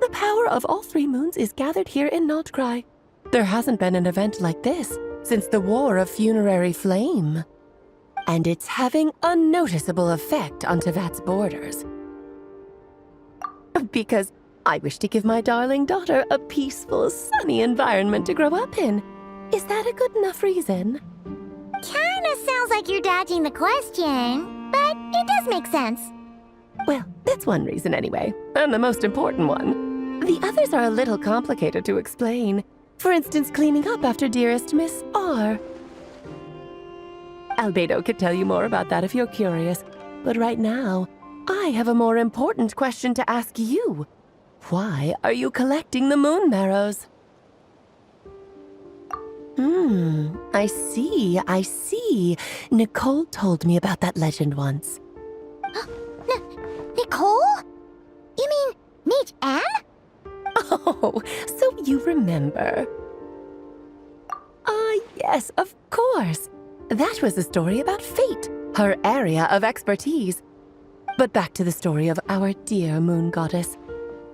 the power of all 3 moons is gathered here in Nocturne. There hasn't been an event like this since the War of Funerary Flame. And it's having a noticeable effect on Tevat's borders. Because I wish to give my darling daughter a peaceful, sunny environment to grow up in. Is that a good enough reason? Kinda sounds like you're dodging the question, but it does make sense. Well, that's one reason anyway, and the most important one. The others are a little complicated to explain. For instance, cleaning up after dearest Miss R. Albedo could tell you more about that if you're curious, but right now, I have a more important question to ask you. Why are you collecting the moon marrows? I see. Nicole told me about that legend once. Nicole? You mean meet Anne? Oh, so you remember. Ah, yes, of course. That was a story about fate, her area of expertise. But back to the story of our dear moon goddess.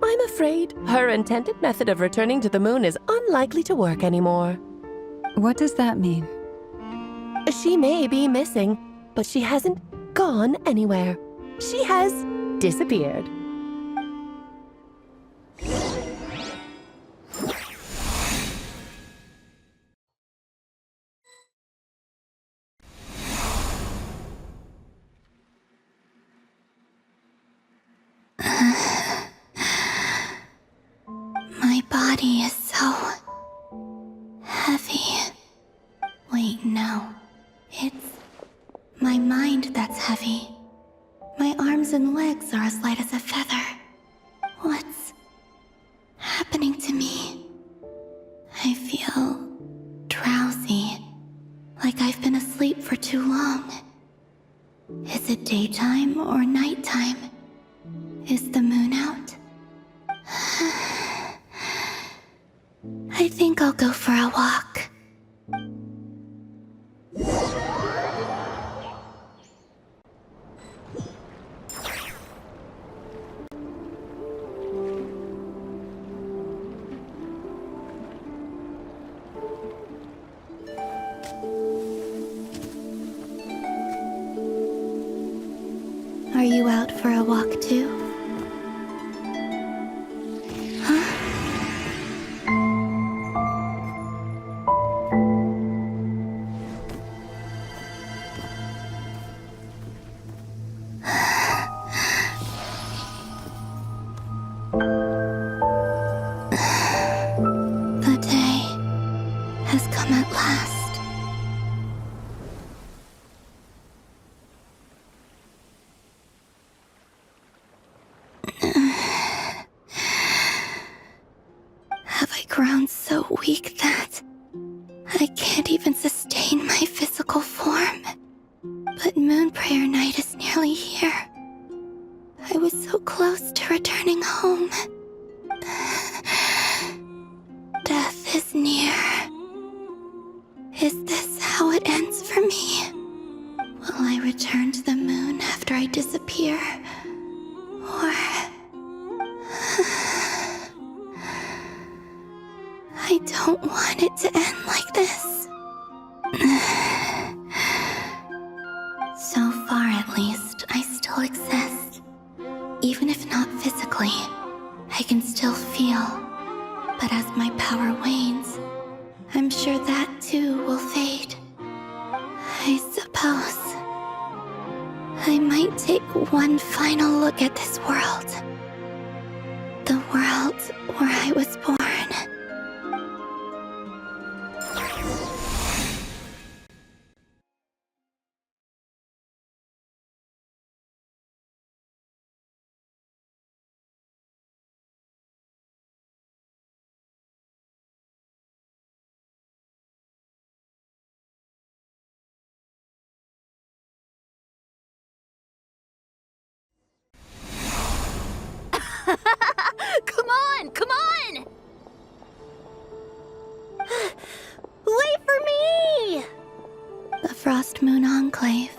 I'm afraid her intended method of returning to the moon is unlikely to work anymore. What does that mean? She may be missing, but she hasn't gone anywhere. She has disappeared. My body is so heavy. Wait, no. It's my mind that's heavy. My arms and legs are as light as a feather. What's happening to me? I feel drowsy, like I've been asleep for too long. Is it daytime or nighttime? Is the moon out? I think I'll go for a walk. Are you out for a walk too? The day has come at last. Have I grown so weak that I can't even sustain my physical form? But Moon Prayer Night is nearly here. I was so close to returning home. Death is near. Is this how it ends for me? Will I return to the moon after I disappear? Or... I don't want it to end like this. So far, at least, I still exist. Even if not physically, I can still feel. But as my power wanes, I'm sure that too will fade. I suppose might take one final look at this world. The world where I was born. Come on, come on! Wait for me! The Frost Moon Enclave.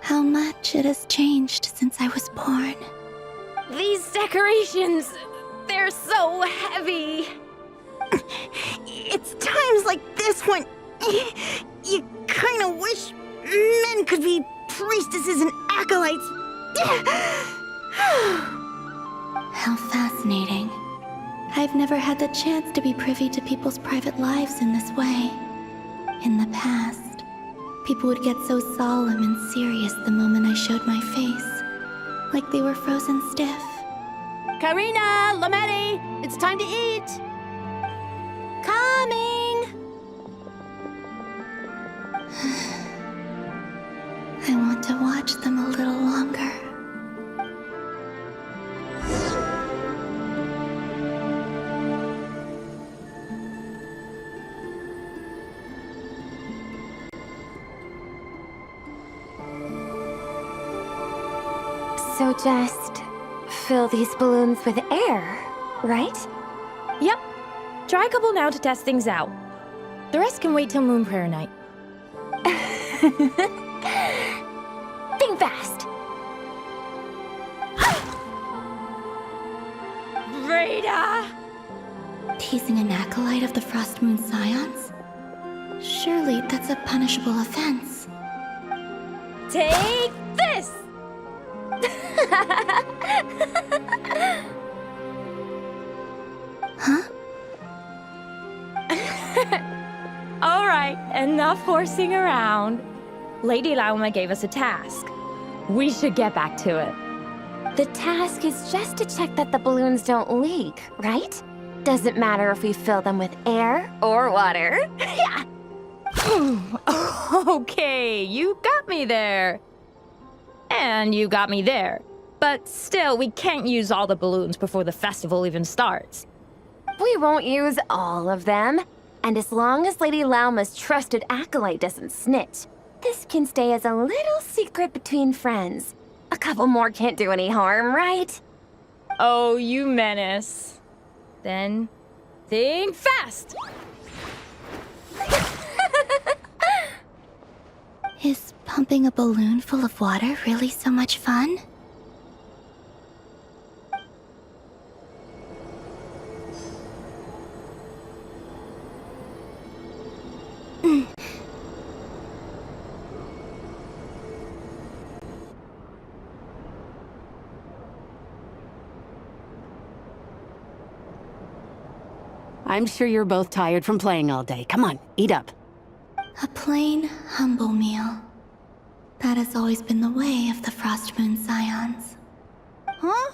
How much it has changed since I was born. These decorations, they're so heavy. It's times like this when you kind of wish men could be priestesses and acolytes. How fascinating. I've never had the chance to be privy to people's private lives in this way. In the past, people would get so solemn and serious the moment I showed my face, like they were frozen stiff. Karina, Lametti, it's time to eat. Coming! I want to watch them a little longer. So just fill these balloons with air, right? Yep. Try a couple now to test things out. The rest can wait till Moon Prayer night. Think fast. Rita! Teasing an acolyte of the Frost Moon Scions? Surely that's a punishable offense. Take this! Huh? All right, enough horsing around. Lady Lauma gave us a task. We should get back to it. The task is just to check that the balloons don't leak, right? Doesn't matter if we fill them with air or water. Yeah. Okay, you got me there. And you got me there. But still, we can't use all the balloons before the festival even starts. We won't use all of them. And as long as Lady Lauma's trusted acolyte doesn't snitch, this can stay as a little secret between friends. A couple more can't do any harm, right? Oh, you menace. Then, think fast! Is pumping a balloon full of water really so much fun? I'm sure you're both tired from playing all day. Come on, eat up. A plain, humble meal. That has always been the way of the Frost Moon Scions. Huh?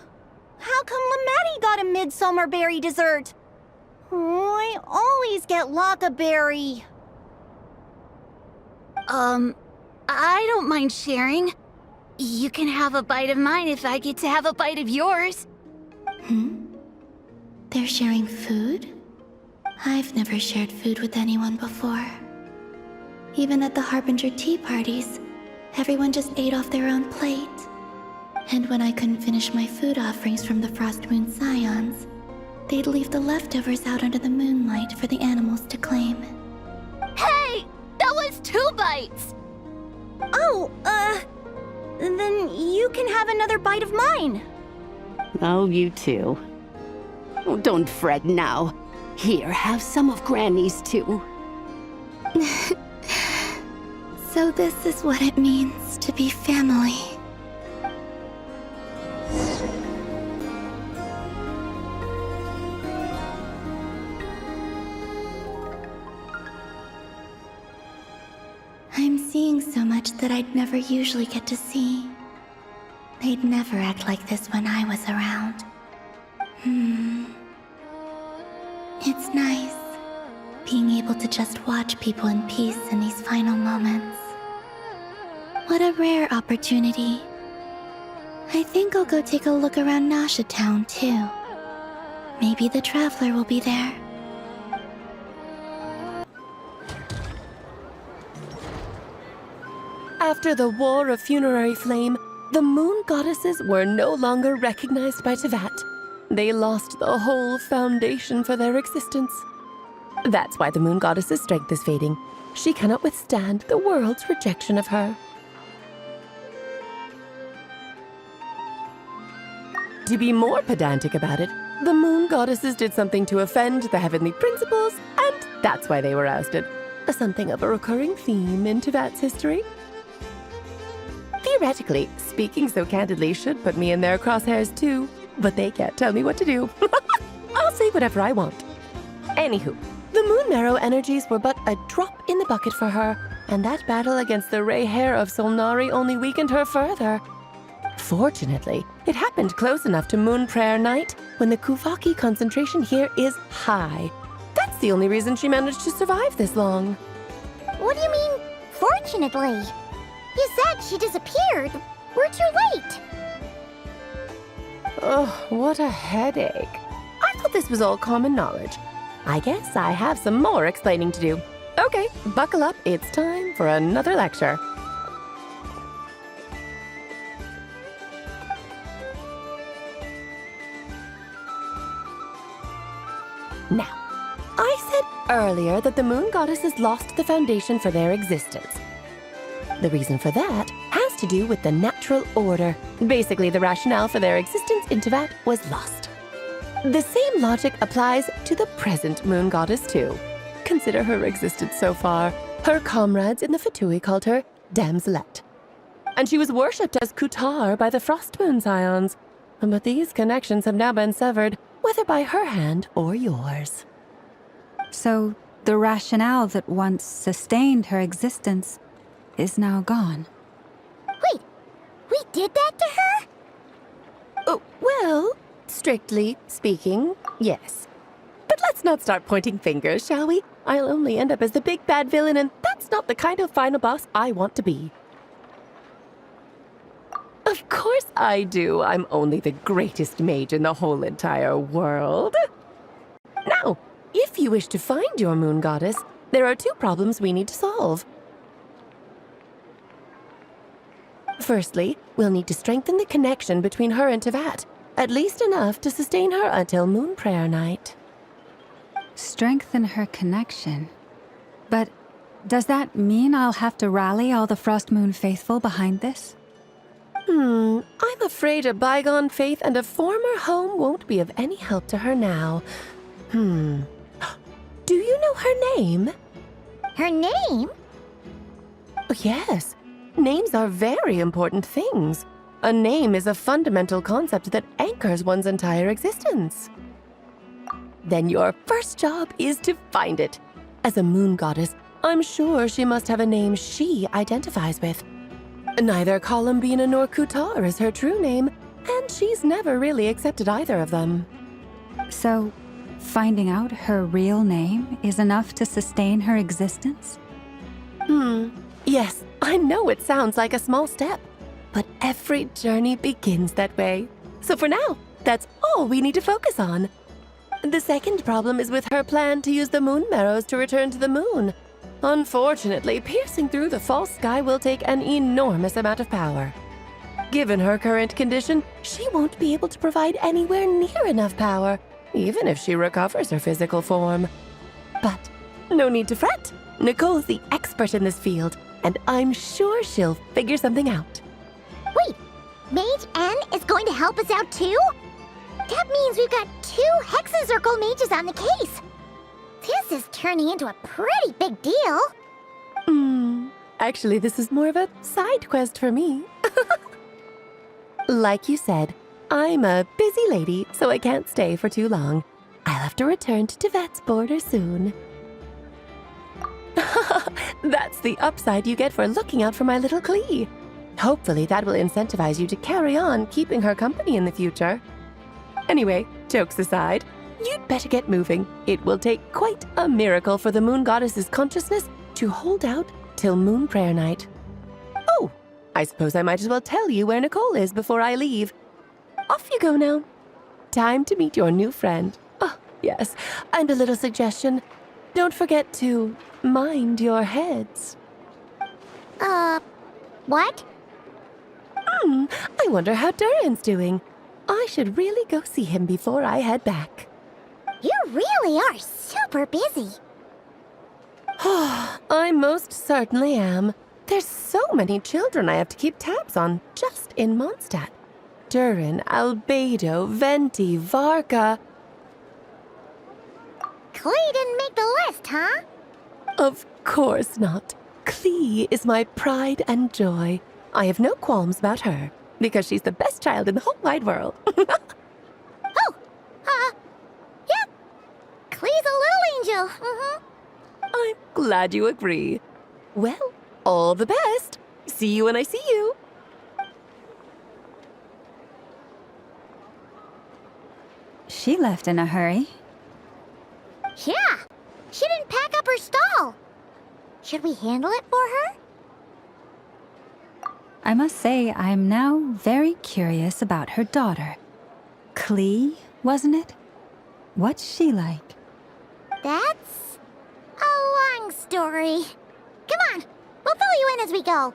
How come Lametti got a midsummer berry dessert? Oh, I always get Lockaberry. I don't mind sharing. You can have a bite of mine if I get to have a bite of yours. They're sharing food? I've never shared food with anyone before. Even at the Harbinger tea parties, everyone just ate off their own plate. And when I couldn't finish my food offerings from the Frost Moon Scions, they'd leave the leftovers out under the moonlight for the animals to claim. Hey! That was 2 bites! Oh, then you can have another bite of mine. Oh, you too. Oh, don't fret now. Here, have some of Granny's too. So this is what it means to be family. I'm seeing so much that I'd never usually get to see. They'd never act like this when I was around. It's nice being able to just watch people in peace in these final moments. What a rare opportunity. I think I'll go take a look around Nasha Town too. Maybe the Traveler will be there. After the War of Funerary Flame, the Moon Goddesses were no longer recognized by Tevat. They lost the whole foundation for their existence. That's why the Moon Goddess's strength is fading. She cannot withstand the world's rejection of her. To be more pedantic about it, the Moon Goddesses did something to offend the heavenly principles, and that's why they were ousted. Something of a recurring theme in Tevat's history. Theoretically, speaking so candidly should put me in their crosshairs too, but they can't tell me what to do. I'll say whatever I want. Anywho, the Moon Marrow energies were but a drop in the bucket for her, and that battle against the Ray Hair of Solnari only weakened her further. Fortunately, it happened close enough to Moon Prayer Night when the Kuvaki concentration here is high. That's the only reason she managed to survive this long. What do you mean, fortunately? You said she disappeared. We're too late. Oh, what a headache. I thought this was all common knowledge. I guess I have some more explaining to do. Okay, buckle up. It's time for another lecture. Now, I said earlier that the Moon Goddesses lost the foundation for their existence. The reason for that has to do with the natural order. Basically, the rationale for their existence in Tevat was lost. The same logic applies to the present Moon Goddess too. Consider her existence so far. Her comrades in the Fatui called her Damselette. And she was worshipped as Kutar by the Frost Moon Scions. But these connections have now been severed, whether by her hand or yours. So, the rationale that once sustained her existence is now gone. Wait, we did that to her? Oh, well, strictly speaking, yes. But let's not start pointing fingers, shall we? I'll only end up as the big bad villain, and that's not the kind of final boss I want to be. Of course I do. I'm only the greatest mage in the whole entire world. Now, if you wish to find your Moon Goddess, there are two problems we need to solve. Firstly, we'll need to strengthen the connection between her and Tevat, at least enough to sustain her until Moon Prayer Night. Strengthen her connection? But does that mean I'll have to rally all the Frost Moon faithful behind this? I'm afraid a bygone faith and a former home won't be of any help to her now. Do you know her name? Her name? Oh, yes. Names are very important things. A name is a fundamental concept that anchors one's entire existence. Then your first job is to find it. As a Moon Goddess, I'm sure she must have a name she identifies with. Neither Columbina nor Kutar is her true name, and she's never really accepted either of them. So, finding out her real name is enough to sustain her existence? Yes, I know it sounds like a small step, but every journey begins that way. So for now, that's all we need to focus on. The second problem is with her plan to use the Moon Marrows to return to the moon. Unfortunately, piercing through the false sky will take an enormous amount of power. Given her current condition, she won't be able to provide anywhere near enough power, even if she recovers her physical form. But no need to fret. Nicole's the expert in this field, and I'm sure she'll figure something out. Wait, Mage N is going to help us out too? That means we've got 2 Hexacircle mages on the case. This is turning into a pretty big deal. Actually, this is more of a side quest for me. Like you said, I'm a busy lady, so I can't stay for too long. I'll have to return to Tevat's border soon. That's the upside you get for looking out for my little Klee. Hopefully that will incentivize you to carry on keeping her company in the future. Anyway, jokes aside, you'd better get moving. It will take quite a miracle for the moon goddess's consciousness to hold out till moon prayer night. Oh, I suppose I might as well tell you where Nicole is before I leave. Off you go now. Time to meet your new friend. Oh, yes, and a little suggestion. Don't forget to mind your heads. What? I wonder how Durin's doing. I should really go see him before I head back. You really are super busy. I most certainly am. There's so many children I have to keep tabs on just in Mondstadt. Durin, Albedo, Venti, Varka. Klee didn't make the list, huh? Of course not. Klee is my pride and joy. I have no qualms about her, because she's the best child in the whole wide world. Yep. Klee's a little angel. I'm glad you agree. Well, all the best. See you when I see you. She left in a hurry. Yeah. She didn't pack up her stall. Should we handle it for her? I must say, I'm now very curious about her daughter. Klee, wasn't it? What's she like? That's a long story. Come on, we'll fill you in as we go.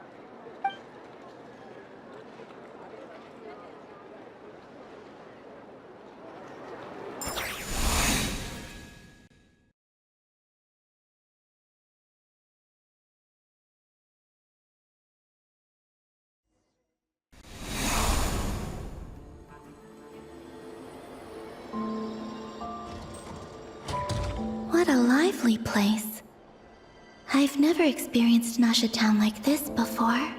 What a lively place. I've never experienced Nasha Town like this before.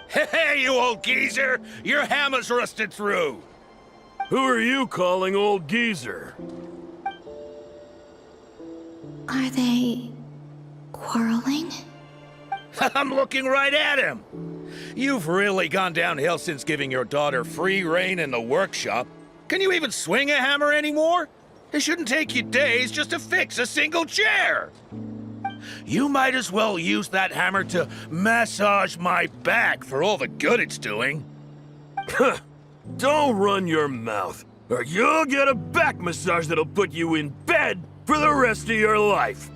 Hey, you old geezer! Your hammer's rusted through! Who are you calling old geezer? Are they quarreling? I'm looking right at him! You've really gone downhill since giving your daughter free rein in the workshop. Can you even swing a hammer anymore? It shouldn't take you days just to fix a single chair! You might as well use that hammer to massage my back for all the good it's doing. Don't run your mouth, or you'll get a back massage that'll put you in bed for the rest of your life.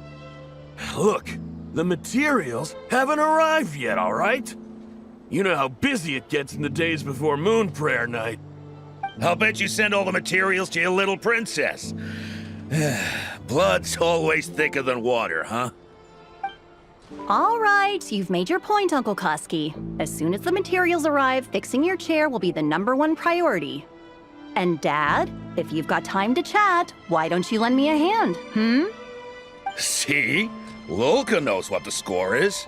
Look, the materials haven't arrived yet, all right? You know how busy it gets in the days before moon prayer night. I'll bet you send all the materials to your little princess. Blood's always thicker than water, huh? All right, you've made your point, Uncle Koski. As soon as the materials arrive, fixing your chair will be the #1 priority. And Dad, if you've got time to chat, why don't you lend me a hand, See? Lolka knows what the score is.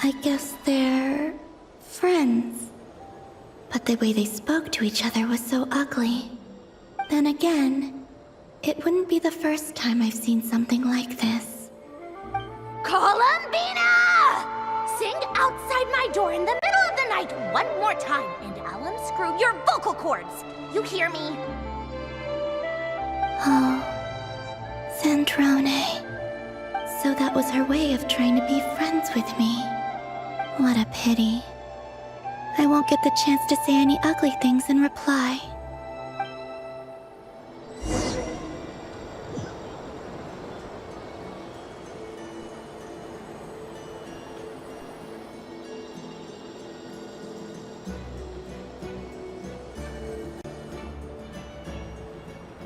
I guess they're friends. But the way they spoke to each other was so ugly. Then again, it wouldn't be the first time I've seen something like this. Columbina! Sing outside my door in the middle of the night one more time, and I'll unscrew your vocal cords. You hear me? Oh, Sandrone. So that was her way of trying to be friends with me. What a pity. I won't get the chance to say any ugly things in reply.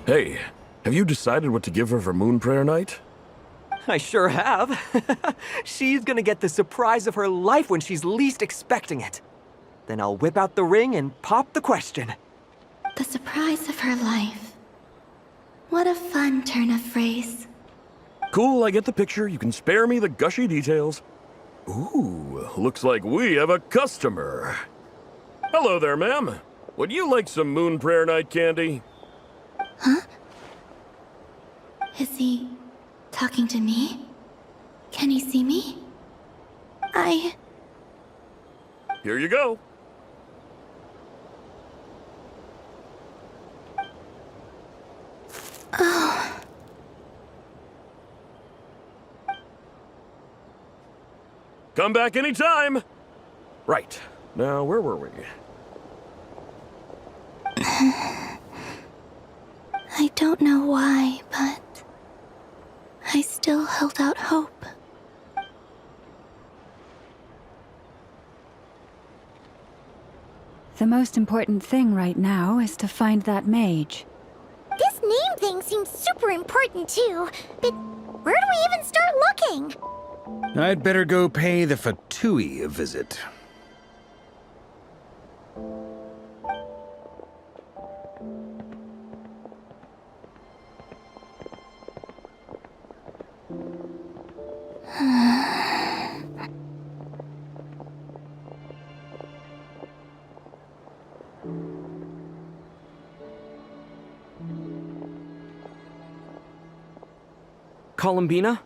Hey, have you decided what to give her for moon prayer night? I sure have. She's gonna get the surprise of her life when she's least expecting it. Then I'll whip out the ring and pop the question. The surprise of her life. What a fun turn of phrase. Cool, I get the picture. You can spare me the gushy details. Ooh, looks like we have a customer. Hello there, ma'am. Would you like some moon prayer night candy? Huh? Is he talking to me? Can he see me? Here you go. Oh. Come back anytime. Right. Now, where were we? I don't know why, but I still held out hope. The most important thing right now is to find that mage. This name thing seems super important too, but where do we even start looking? I'd better go pay the Fatui a visit. Columbina?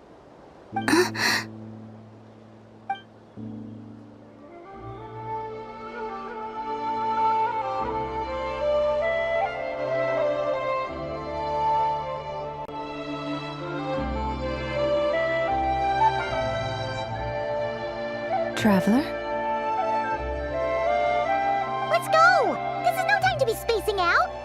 Traveler? Let's go! This is no time to be spacing out!